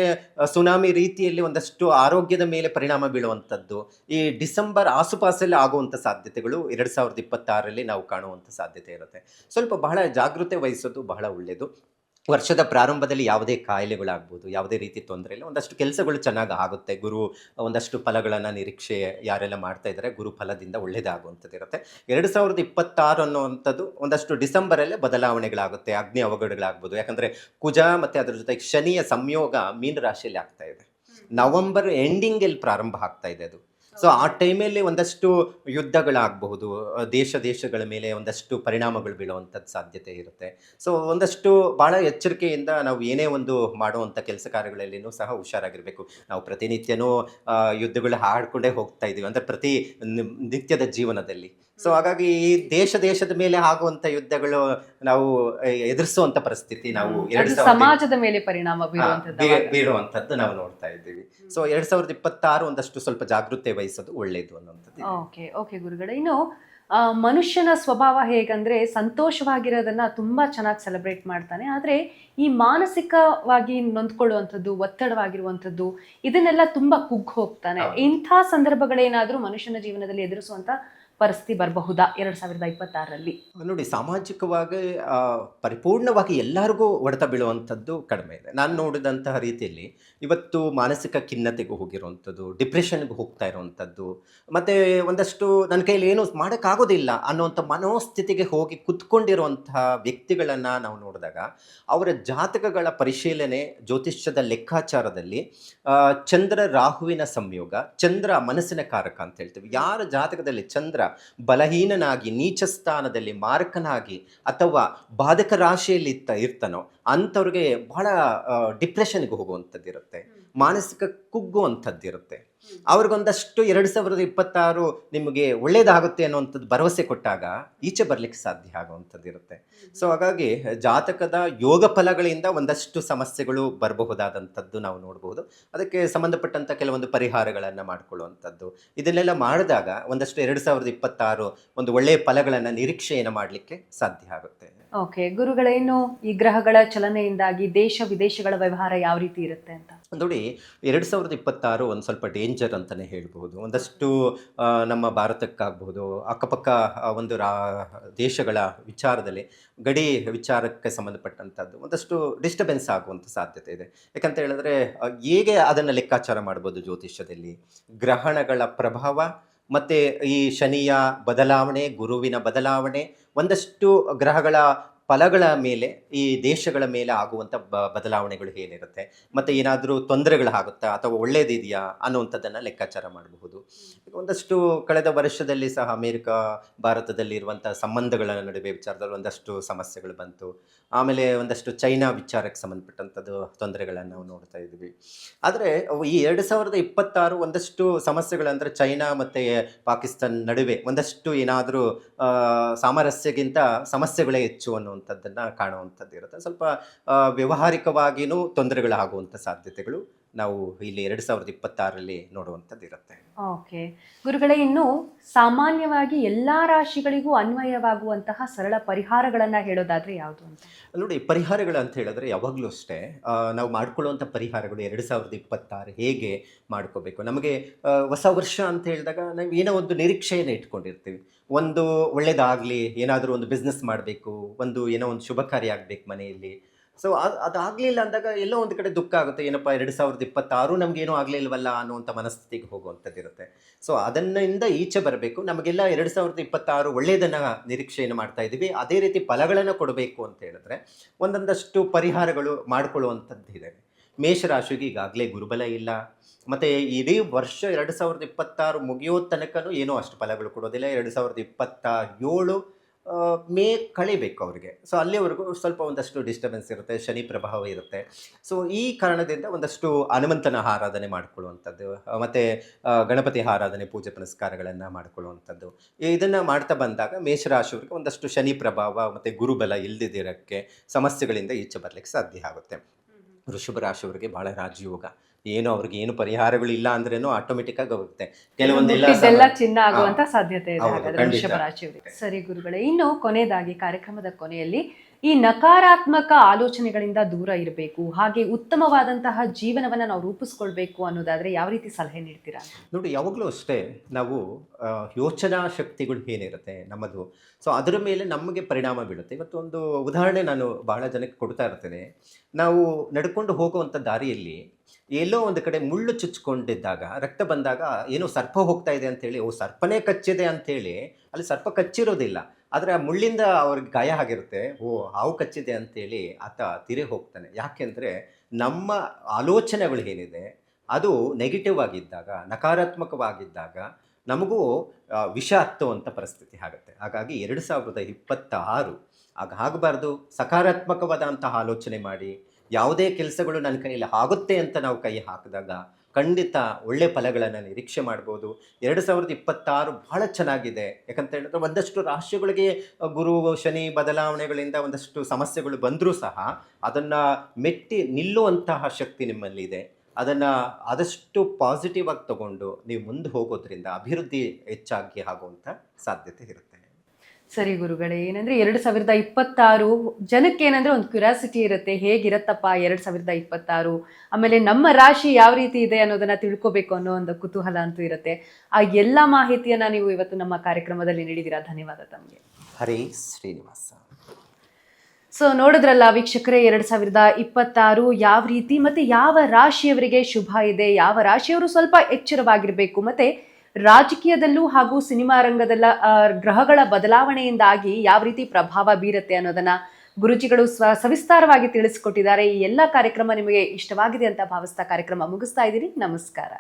ಸುನಾಮಿ ರೀತಿಯಲ್ಲಿ ಒಂದಷ್ಟು ಆರೋಗ್ಯದ ಮೇಲೆ ಪರಿಣಾಮ ಬೀಳುವಂಥದ್ದು ಈ ಡಿಸೆಂಬರ್ ಆಸುಪಾಸಲ್ಲಿ ಆಗುವಂಥ ಸಾಧ್ಯತೆಗಳು 2026ರಲ್ಲಿ ನಾವು ಕಾಣುವಂಥ ಸಾಧ್ಯತೆ ಇರುತ್ತೆ. ಸ್ವಲ್ಪ ಬಹಳ ಜಾಗೃತೆ ವಹಿಸೋದು ಬಹಳ ಒಳ್ಳೆಯದು. ವರ್ಷದ ಪ್ರಾರಂಭದಲ್ಲಿ ಯಾವುದೇ ಕಾಯಿಲೆಗಳಾಗ್ಬೋದು, ಯಾವುದೇ ರೀತಿ ತೊಂದರೆ ಇಲ್ಲ, ಒಂದಷ್ಟು ಕೆಲಸಗಳು ಚೆನ್ನಾಗಿ ಆಗುತ್ತೆ. ಗುರು ಒಂದಷ್ಟು ಫಲಗಳನ್ನು ನಿರೀಕ್ಷೆ ಯಾರೆಲ್ಲ ಮಾಡ್ತಾ ಇದ್ದಾರೆ ಗುರು ಫಲದಿಂದ ಒಳ್ಳೆಯದಾಗುವಂಥದ್ದು ಇರುತ್ತೆ. 2026 ಅನ್ನುವಂಥದ್ದು ಒಂದಷ್ಟು ಡಿಸೆಂಬರಲ್ಲೇ ಬದಲಾವಣೆಗಳಾಗುತ್ತೆ, ಅಗ್ನಿ ಅವಘಡಗಳಾಗ್ಬೋದು. ಯಾಕಂದರೆ ಕುಜ ಮತ್ತು ಅದರ ಜೊತೆಗೆ ಶನಿಯ ಸಂಯೋಗ ಮೀನ ರಾಶಿಯಲ್ಲಿ ಆಗ್ತಾ ಇದೆ. ನವೆಂಬರ್ ಎಂಡಿಂಗಲ್ಲಿ ಪ್ರಾರಂಭ ಆಗ್ತಾ ಇದೆ ಅದು. ಸೊ ಆ ಟೈಮಲ್ಲಿ ಒಂದಷ್ಟು ಯುದ್ಧಗಳಾಗಬಹುದು, ದೇಶಗಳ ಮೇಲೆ ಒಂದಷ್ಟು ಪರಿಣಾಮಗಳು ಬೀಳುವಂಥದ್ದು ಸಾಧ್ಯತೆ ಇರುತ್ತೆ. ಸೊ ಒಂದಷ್ಟು ಭಾಳ ಎಚ್ಚರಿಕೆಯಿಂದ ನಾವು ಏನೇ ಒಂದು ಮಾಡುವಂಥ ಕೆಲಸ ಕಾರ್ಯಗಳಲ್ಲಿನೂ ಸಹ ಹುಷಾರಾಗಿರಬೇಕು. ನಾವು ಪ್ರತಿನಿತ್ಯನೂ ಯುದ್ಧಗಳು ಆಡ್ಕೊಂಡೇ ಹೋಗ್ತಾ ಇದ್ದೀವಿ, ಅಂದರೆ ಪ್ರತಿ ನಿತ್ಯದ ಜೀವನದಲ್ಲಿ. ಸೊ ಹಾಗಾಗಿ ಈ ದೇಶದ ಮೇಲೆ ಆಗುವಂಥ ಯುದ್ಧಗಳು ನಾವು ಎದುರಿಸುವಂಥ ಪರಿಸ್ಥಿತಿ ನಾವು ಸಮಾಜದ ಮೇಲೆ ಪರಿಣಾಮ ಬೀರುವಂಥದ್ದು ನಾವು ನೋಡ್ತಾ ಇದ್ದೀವಿ. ಸೊ 2026 ಒಂದಷ್ಟು ಸ್ವಲ್ಪ ಜಾಗೃತಿ ವಹಿಸೋದು ಒಳ್ಳೆಯದು ಅನ್ನುವಂಥದ್ದು. ಓಕೆ ಗುರುಗಳೇ, ಇನ್ನು ಮನುಷ್ಯನ ಸ್ವಭಾವ ಹೇಗಂದ್ರೆ ಸಂತೋಷವಾಗಿರೋದನ್ನ ತುಂಬಾ ಚೆನ್ನಾಗಿ ಸೆಲೆಬ್ರೇಟ್ ಮಾಡ್ತಾನೆ, ಆದ್ರೆ ಈ ಮಾನಸಿಕವಾಗಿ ನೊಂದ್ಕೊಳ್ಳುವಂಥದ್ದು, ಒತ್ತಡವಾಗಿರುವಂಥದ್ದು ಇದನ್ನೆಲ್ಲ ತುಂಬಾ ಕುಗ್ಗಿ ಹೋಗ್ತಾನೆ. ಇಂಥ ಸಂದರ್ಭಗಳೇನಾದ್ರೂ ಮನುಷ್ಯನ ಜೀವನದಲ್ಲಿ ಎದುರಿಸುವಂತ ಪರಿಸ್ಥಿತಿ ಬರಬಹುದಾ 2026ರಲ್ಲಿ? ನೋಡಿ, ಸಾಮಾಜಿಕವಾಗಿ ಪರಿಪೂರ್ಣವಾಗಿ ಎಲ್ಲರಿಗೂ ಹೊಡೆತ ಬೀಳುವಂಥದ್ದು ಕಡಿಮೆ ಇದೆ. ನಾನು ನೋಡಿದಂತಹ ರೀತಿಯಲ್ಲಿ ಇವತ್ತು ಮಾನಸಿಕ ಖಿನ್ನತೆಗೂ ಹೋಗಿರುವಂಥದ್ದು, ಡಿಪ್ರೆಷನ್ಗೆ ಹೋಗ್ತಾ ಇರುವಂಥದ್ದು, ಮತ್ತು ಒಂದಷ್ಟು ನನ್ನ ಕೈಯಲ್ಲಿ ಏನೂ ಮಾಡೋಕ್ಕಾಗೋದಿಲ್ಲ ಅನ್ನುವಂಥ ಮನೋಸ್ಥಿತಿಗೆ ಹೋಗಿ ಕುತ್ಕೊಂಡಿರುವಂತಹ ವ್ಯಕ್ತಿಗಳನ್ನು ನಾವು ನೋಡಿದಾಗ ಅವರ ಜಾತಕಗಳ ಪರಿಶೀಲನೆ, ಜ್ಯೋತಿಷ್ಯದ ಲೆಕ್ಕಾಚಾರದಲ್ಲಿ ಚಂದ್ರ ರಾಹುವಿನ ಸಂಯೋಗ, ಚಂದ್ರ ಮನಸ್ಸಿನ ಕಾರಕ ಅಂತ ಹೇಳ್ತೀವಿ. ಯಾರ ಜಾತಕದಲ್ಲಿ ಚಂದ್ರ ಬಲಹೀನನಾಗಿ ನೀಚ ಸ್ಥಾನದಲ್ಲಿ ಮಾರಕನಾಗಿ ಅಥವಾ ಬಾಧಕ ರಾಶಿಯಲ್ಲಿ ಇರ್ತಾನೋ ಅಂಥವ್ರಿಗೆ ಬಹಳ ಡಿಪ್ರೆಷನ್ಗೆ ಹೋಗುವಂಥದ್ದು ಇರುತ್ತೆ, ಮಾನಸಿಕ ಕುಗ್ಗುವಂಥದ್ದಿರುತ್ತೆ. ಅವ್ರಿಗೊಂದಷ್ಟು 2026 ನಿಮಗೆ ಒಳ್ಳೇದಾಗುತ್ತೆ ಅನ್ನುವಂಥದ್ದು ಭರವಸೆ ಕೊಟ್ಟಾಗ ಈಚೆ ಬರಲಿಕ್ಕೆ ಸಾಧ್ಯ ಆಗುವಂಥದ್ದು ಇರುತ್ತೆ. ಸೊ ಹಾಗಾಗಿ ಜಾತಕದ ಯೋಗ ಫಲಗಳಿಂದ ಒಂದಷ್ಟು ಸಮಸ್ಯೆಗಳು ಬರಬಹುದಾದಂಥದ್ದು ನಾವು ನೋಡ್ಬೋದು. ಅದಕ್ಕೆ ಸಂಬಂಧಪಟ್ಟಂಥ ಕೆಲವೊಂದು ಪರಿಹಾರಗಳನ್ನು ಮಾಡಿಕೊಳ್ಳುವಂಥದ್ದು, ಇದನ್ನೆಲ್ಲ ಮಾಡಿದಾಗ ಒಂದಷ್ಟು 2026 ಒಂದು ಒಳ್ಳೆಯ ಫಲಗಳನ್ನು ನಿರೀಕ್ಷೆಯನ್ನು ಮಾಡಲಿಕ್ಕೆ ಸಾಧ್ಯ ಆಗುತ್ತೆ. ಓಕೆ ಗುರುಗಳೇ, ಇನ್ನು ಈ ಗ್ರಹಗಳ ಚಲನೆಯಿಂದಾಗಿ ದೇಶ ವಿದೇಶಗಳ ವ್ಯವಹಾರ ಯಾವ ರೀತಿ ಇರುತ್ತೆ ಅಂತ ನೋಡಿ, 2026 ಒಂದು ಸ್ವಲ್ಪ ಡೇಂಜರ್ ಅಂತಲೇ ಹೇಳ್ಬೋದು. ಒಂದಷ್ಟು ನಮ್ಮ ಭಾರತಕ್ಕಾಗ್ಬೋದು, ಅಕ್ಕಪಕ್ಕ ಒಂದು ದೇಶಗಳ ವಿಚಾರದಲ್ಲಿ ಗಡಿ ವಿಚಾರಕ್ಕೆ ಸಂಬಂಧಪಟ್ಟಂಥದ್ದು ಒಂದಷ್ಟು ಡಿಸ್ಟರ್ಬೆನ್ಸ್ ಆಗುವಂಥ ಸಾಧ್ಯತೆ ಇದೆ. ಯಾಕಂತ ಹೇಳಿದ್ರೆ ಹೇಗೆ ಅದನ್ನು ಲೆಕ್ಕಾಚಾರ ಮಾಡ್ಬೋದು ಜ್ಯೋತಿಷ್ಯದಲ್ಲಿ, ಗ್ರಹಣಗಳ ಪ್ರಭಾವ ಮತ್ತು ಈ ಶನಿಯ ಬದಲಾವಣೆ, ಗುರುವಿನ ಬದಲಾವಣೆ, ಒಂದಷ್ಟು ಗ್ರಹಗಳ ಫಲಗಳ ಮೇಲೆ ಈ ದೇಶಗಳ ಮೇಲೆ ಆಗುವಂಥ ಬದಲಾವಣೆಗಳು ಏನಿರುತ್ತೆ, ಮತ್ತು ಏನಾದರೂ ತೊಂದರೆಗಳಾಗುತ್ತಾ ಅಥವಾ ಒಳ್ಳೇದಿದೆಯಾ ಅನ್ನುವಂಥದ್ದನ್ನು ಲೆಕ್ಕಾಚಾರ ಮಾಡಬಹುದು. ಈಗ ಒಂದಷ್ಟು ಕಳೆದ ವರ್ಷದಲ್ಲಿ ಸಹ ಅಮೇರಿಕಾ ಭಾರತದಲ್ಲಿರುವಂಥ ಸಂಬಂಧಗಳ ನಡುವೆ ವಿಚಾರದಲ್ಲಿ ಒಂದಷ್ಟು ಸಮಸ್ಯೆಗಳು ಬಂತು. ಆಮೇಲೆ ಒಂದಷ್ಟು ಚೈನಾ ವಿಚಾರಕ್ಕೆ ಸಂಬಂಧಪಟ್ಟಂಥದ್ದು ತೊಂದರೆಗಳನ್ನು ನಾವು ನೋಡ್ತಾ ಇದ್ವಿ. ಆದರೆ ಈ 2026 ಒಂದಷ್ಟು ಸಮಸ್ಯೆಗಳಂದರೆ ಚೈನಾ ಮತ್ತು ಪಾಕಿಸ್ತಾನ ನಡುವೆ ಒಂದಷ್ಟು ಏನಾದರೂ ಸಾಮರಸ್ಯಕ್ಕಿಂತ ಸಮಸ್ಯೆಗಳೇ ಹೆಚ್ಚು ಅನ್ನುವಂಥದ್ದನ್ನು ಕಾಣುವಂಥದ್ದು ಇರುತ್ತೆ. ಸ್ವಲ್ಪ ವ್ಯಾವಹಾರಿಕವಾಗಿಯೂ ತೊಂದರೆಗಳಾಗುವಂಥ ಸಾಧ್ಯತೆಗಳು ನಾವು ಇಲ್ಲಿ 2026ರಲ್ಲಿ ನೋಡುವಂಥದ್ದು ಇರುತ್ತೆ. ಓಕೆ ಗುರುಗಳೇ, ಇನ್ನು ಸಾಮಾನ್ಯವಾಗಿ ಎಲ್ಲಾ ರಾಶಿಗಳಿಗೂ ಅನ್ವಯವಾಗುವಂತಹ ಸರಳ ಪರಿಹಾರಗಳನ್ನ ಹೇಳೋದಾದ್ರೆ ಯಾವುದು ಅಂತ? ನೋಡಿ, ಪರಿಹಾರಗಳು ಅಂತ ಹೇಳಿದ್ರೆ ಯಾವಾಗಲೂ ಅಷ್ಟೇ ನಾವು ಮಾಡ್ಕೊಳ್ಳುವಂಥ ಪರಿಹಾರಗಳು 2026 ಹೇಗೆ ಮಾಡ್ಕೋಬೇಕು. ನಮಗೆ ಹೊಸ ವರ್ಷ ಅಂತ ಹೇಳಿದಾಗ ನಾವು ಏನೋ ಒಂದು ನಿರೀಕ್ಷೆಯನ್ನು ಇಟ್ಕೊಂಡಿರ್ತೀವಿ. ಒಂದು ಒಳ್ಳೇದಾಗಲಿ, ಏನಾದರೂ ಒಂದು ಬಿಸ್ನೆಸ್ ಮಾಡಬೇಕು, ಏನೋ ಒಂದು ಶುಭ ಕಾರ್ಯ ಆಗಬೇಕು ಮನೆಯಲ್ಲಿ. ಸೊ ಅದಾಗಲಿಲ್ಲ ಅಂದಾಗ ಎಲ್ಲೋ ಒಂದು ಕಡೆ ದುಃಖ ಆಗುತ್ತೆ. ಏನಪ್ಪ 2026 ನಮಗೇನೂ ಆಗಲಿಲ್ವಲ್ಲ ಅನ್ನುವಂಥ ಮನಸ್ಥಿತಿಗೆ ಹೋಗುವಂಥದ್ದಿರುತ್ತೆ. ಸೊ ಅದನ್ನಿಂದ ಈಚೆ ಬರಬೇಕು. ನಮಗೆಲ್ಲ 2026 ಒಳ್ಳೆಯದನ್ನು ನಿರೀಕ್ಷೆಯನ್ನು ಮಾಡ್ತಾ ಇದ್ದೀವಿ. ಅದೇ ರೀತಿ ಫಲಗಳನ್ನು ಕೊಡಬೇಕು ಅಂತ ಹೇಳಿದ್ರೆ ಒಂದೊಂದಷ್ಟು ಪರಿಹಾರಗಳು ಮಾಡಿಕೊಳ್ಳುವಂಥದ್ದು ಇದೆ. ಮೇಷರಾಶಿಗೆ ಈಗಾಗಲೇ ಗುರುಬಲ ಇಲ್ಲ, ಮತ್ತು ಇಡೀ ವರ್ಷ 2026 ಮುಗಿಯೋ ತನಕನೂ ಏನೂ ಅಷ್ಟು ಫಲಗಳು ಕೊಡೋದಿಲ್ಲ. 2027 ಮೇ ಕಳಿಬೇಕು ಅವರಿಗೆ. ಸೊ ಅಲ್ಲಿವರೆಗೂ ಸ್ವಲ್ಪ ಒಂದಷ್ಟು ಡಿಸ್ಟರ್ಬೆನ್ಸ್ ಇರುತ್ತೆ, ಶನಿ ಪ್ರಭಾವ ಇರುತ್ತೆ. ಸೊ ಈ ಕಾರಣದಿಂದ ಒಂದಷ್ಟು ಹನುಮಂತನ ಆರಾಧನೆ ಮಾಡಿಕೊಳ್ಳುವಂಥದ್ದು, ಮತ್ತು ಗಣಪತಿ ಆರಾಧನೆ, ಪೂಜೆ ಪುನಸ್ಕಾರಗಳನ್ನು ಮಾಡಿಕೊಳ್ಳುವಂಥದ್ದು, ಇದನ್ನು ಮಾಡ್ತಾ ಬಂದಾಗ ಮೇಷರಾಶಿಯವರಿಗೆ ಒಂದಷ್ಟು ಶನಿ ಪ್ರಭಾವ ಮತ್ತು ಗುರುಬಲ ಇಲ್ಲದಿರೋಕ್ಕೆ ಸಮಸ್ಯೆಗಳಿಂದ ಈಚೆ ಬರಲಿಕ್ಕೆ ಸಾಧ್ಯ ಆಗುತ್ತೆ. ವೃಷಭ ರಾಶಿಯವರಿಗೆ ಭಾಳ ರಾಜಯೋಗ. ಅವ್ರಿಗೆ ಏನು ಪರಿಹಾರಗಳು ಇಲ್ಲ ಅಂದ್ರೇನು ಆಟೋಮೆಟಿಕ್ ಆಗುತ್ತೆ. ಕೆಲವೊಂದೆಲ್ಲ ಚಿನ್ನ ಆಗುವಂತ ಸಾಧ್ಯತೆ ಇದೆ ಹೌದು, ಹಾಗಾದ್ರೆ ಖಂಡಿತ. ವೃಷಭ ರಾಶಿಯವರಿಗೆ. ಸರಿ ಗುರುಗಳೇ, ಇನ್ನು ಕೊನೆಯದಾಗಿ ಕಾರ್ಯಕ್ರಮದ ಕೊನೆಯಲ್ಲಿ ಈ ನಕಾರಾತ್ಮಕ ಆಲೋಚನೆಗಳಿಂದ ದೂರ ಇರಬೇಕು, ಹಾಗೆ ಉತ್ತಮವಾದಂತಹ ಜೀವನವನ್ನ ನಾವು ರೂಪಿಸ್ಕೊಳ್ಬೇಕು ಅನ್ನೋದಾದ್ರೆ ಯಾವ ರೀತಿ ಸಲಹೆ ನೀಡ್ತೀರಾ? ನೋಡಿ, ಯಾವಾಗಲೂ ಅಷ್ಟೇ ನಾವು ಯೋಚನಾ ಶಕ್ತಿಗಳು ಏನಿರುತ್ತೆ ನಮ್ಮದು, ಸೊ ಅದರ ಮೇಲೆ ನಮಗೆ ಪರಿಣಾಮ ಬೀಳುತ್ತೆ. ಇವತ್ತು ಒಂದು ಉದಾಹರಣೆ ನಾನು ಬಹಳ ಜನಕ್ಕೆ ಕೊಡ್ತಾ ಇರ್ತೇನೆ. ನಾವು ನಡ್ಕೊಂಡು ಹೋಗುವಂಥ ದಾರಿಯಲ್ಲಿ ಎಲ್ಲೋ ಒಂದು ಕಡೆ ಮುಳ್ಳು ಚುಚ್ಕೊಂಡಿದ್ದಾಗ, ರಕ್ತ ಬಂದಾಗ ಏನೋ ಸರ್ಪ ಹೋಗ್ತಾ ಇದೆ ಅಂತೇಳಿ, ಸರ್ಪನೇ ಕಚ್ಚಿದೆ ಅಂಥೇಳಿ ಅಲ್ಲಿ ಸರ್ಪ ಕಚ್ಚಿರೋದಿಲ್ಲ, ಆದರೆ ಆ ಮುಳ್ಳಿಂದ ಅವ್ರಿಗೆ ಗಾಯ ಆಗಿರುತ್ತೆ. ಹಾವು ಕಚ್ಚಿದೆ ಅಂತೇಳಿ ಆತ ತಿರೆ ಹೋಗ್ತಾನೆ. ಯಾಕೆಂದರೆ ನಮ್ಮ ಆಲೋಚನೆಗಳು ಏನಿದೆ ಅದು ನೆಗೆಟಿವ್ ಆಗಿದ್ದಾಗ, ನಕಾರಾತ್ಮಕವಾಗಿದ್ದಾಗ ನಮಗೂ ವಿಷ ಹತ್ತುವಂಥ ಪರಿಸ್ಥಿತಿ ಆಗುತ್ತೆ. ಹಾಗಾಗಿ 2026 ಆಗಬಾರ್ದು. ಸಕಾರಾತ್ಮಕವಾದಂತಹ ಆಲೋಚನೆ ಮಾಡಿ, ಯಾವುದೇ ಕೆಲಸಗಳು ನನ್ನ ಕೈಯಲ್ಲಿ ಆಗುತ್ತೆ ಅಂತ ನಾವು ಕೈ ಹಾಕಿದಾಗ ಖಂಡಿತ ಒಳ್ಳೆ ಫಲಗಳನ್ನು ನಿರೀಕ್ಷೆ ಮಾಡ್ಬೋದು. 2026 ಭಾಳ ಚೆನ್ನಾಗಿದೆ. ಯಾಕಂತ ಹೇಳಿದ್ರೆ ಒಂದಷ್ಟು ರಾಶಿಗಳಿಗೆ ಗುರು ಶನಿ ಬದಲಾವಣೆಗಳಿಂದ ಒಂದಷ್ಟು ಸಮಸ್ಯೆಗಳು ಬಂದರೂ ಸಹ ಅದನ್ನು ಮೆಟ್ಟಿ ನಿಲ್ಲುವಂತಹ ಶಕ್ತಿ ನಿಮ್ಮಲ್ಲಿದೆ. ಅದನ್ನು ಆದಷ್ಟು ಪಾಸಿಟಿವ್ ಆಗಿ ತಗೊಂಡು ನೀವು ಮುಂದೆ ಹೋಗೋದ್ರಿಂದ ಅಭಿವೃದ್ಧಿ ಹೆಚ್ಚಾಗಿ ಆಗುವಂಥ ಸಾಧ್ಯತೆ ಇರುತ್ತೆ. ಸರಿ ಗುರುಗಳೇ, ಏನಂದ್ರೆ 2026 ಜನಕ್ಕೆ ಏನಂದ್ರೆ ಒಂದು ಕ್ಯೂರಿಯಾಸಿಟಿ ಇರುತ್ತೆ, ಹೇಗಿರತ್ತಪ್ಪ 2026, ಆಮೇಲೆ ನಮ್ಮ ರಾಶಿ ಯಾವ ರೀತಿ ಇದೆ ಅನ್ನೋದನ್ನ ತಿಳ್ಕೊಬೇಕು ಅನ್ನೋ ಒಂದು ಕುತೂಹಲ ಅಂತೂ ಇರುತ್ತೆ. ಆ ಎಲ್ಲ ಮಾಹಿತಿಯನ್ನ ನೀವು ಇವತ್ತು ನಮ್ಮ ಕಾರ್ಯಕ್ರಮದಲ್ಲಿ ನೀಡಿದ್ದೀರಾ. ಧನ್ಯವಾದ ತಮಗೆ. ಹರೇ ಶ್ರೀನಿವಾಸ. ಸೊ ನೋಡಿದ್ರಲ್ಲ ವೀಕ್ಷಕರೇ, 2026 ಯಾವ ರೀತಿ ಮತ್ತೆ ಯಾವ ರಾಶಿಯವರಿಗೆ ಶುಭ ಇದೆ, ಯಾವ ರಾಶಿಯವರು ಸ್ವಲ್ಪ ಎಚ್ಚರವಾಗಿರಬೇಕು, ಮತ್ತೆ ರಾಜಕೀಯದಲ್ಲೂ ಹಾಗೂ ಸಿನಿಮಾ ರಂಗದಲ್ಲ ಗ್ರಹಗಳ ಬದಲಾವಣೆಯಿಂದಾಗಿ ಯಾವ ರೀತಿ ಪ್ರಭಾವ ಬೀರುತ್ತೆ ಅನ್ನೋದನ್ನ ಗುರುಜಿಗಳು ಸವಿಸ್ತಾರವಾಗಿ ತಿಳಿಸಿಕೊಟ್ಟಿದ್ದಾರೆ. ಈ ಎಲ್ಲ ಕಾರ್ಯಕ್ರಮ ನಿಮಗೆ ಇಷ್ಟವಾಗಿದೆ ಅಂತ ಭಾವಿಸ್ತಾ ಕಾರ್ಯಕ್ರಮ ಮುಗಿಸ್ತಾ ಇದ್ದೀನಿ. ನಮಸ್ಕಾರ.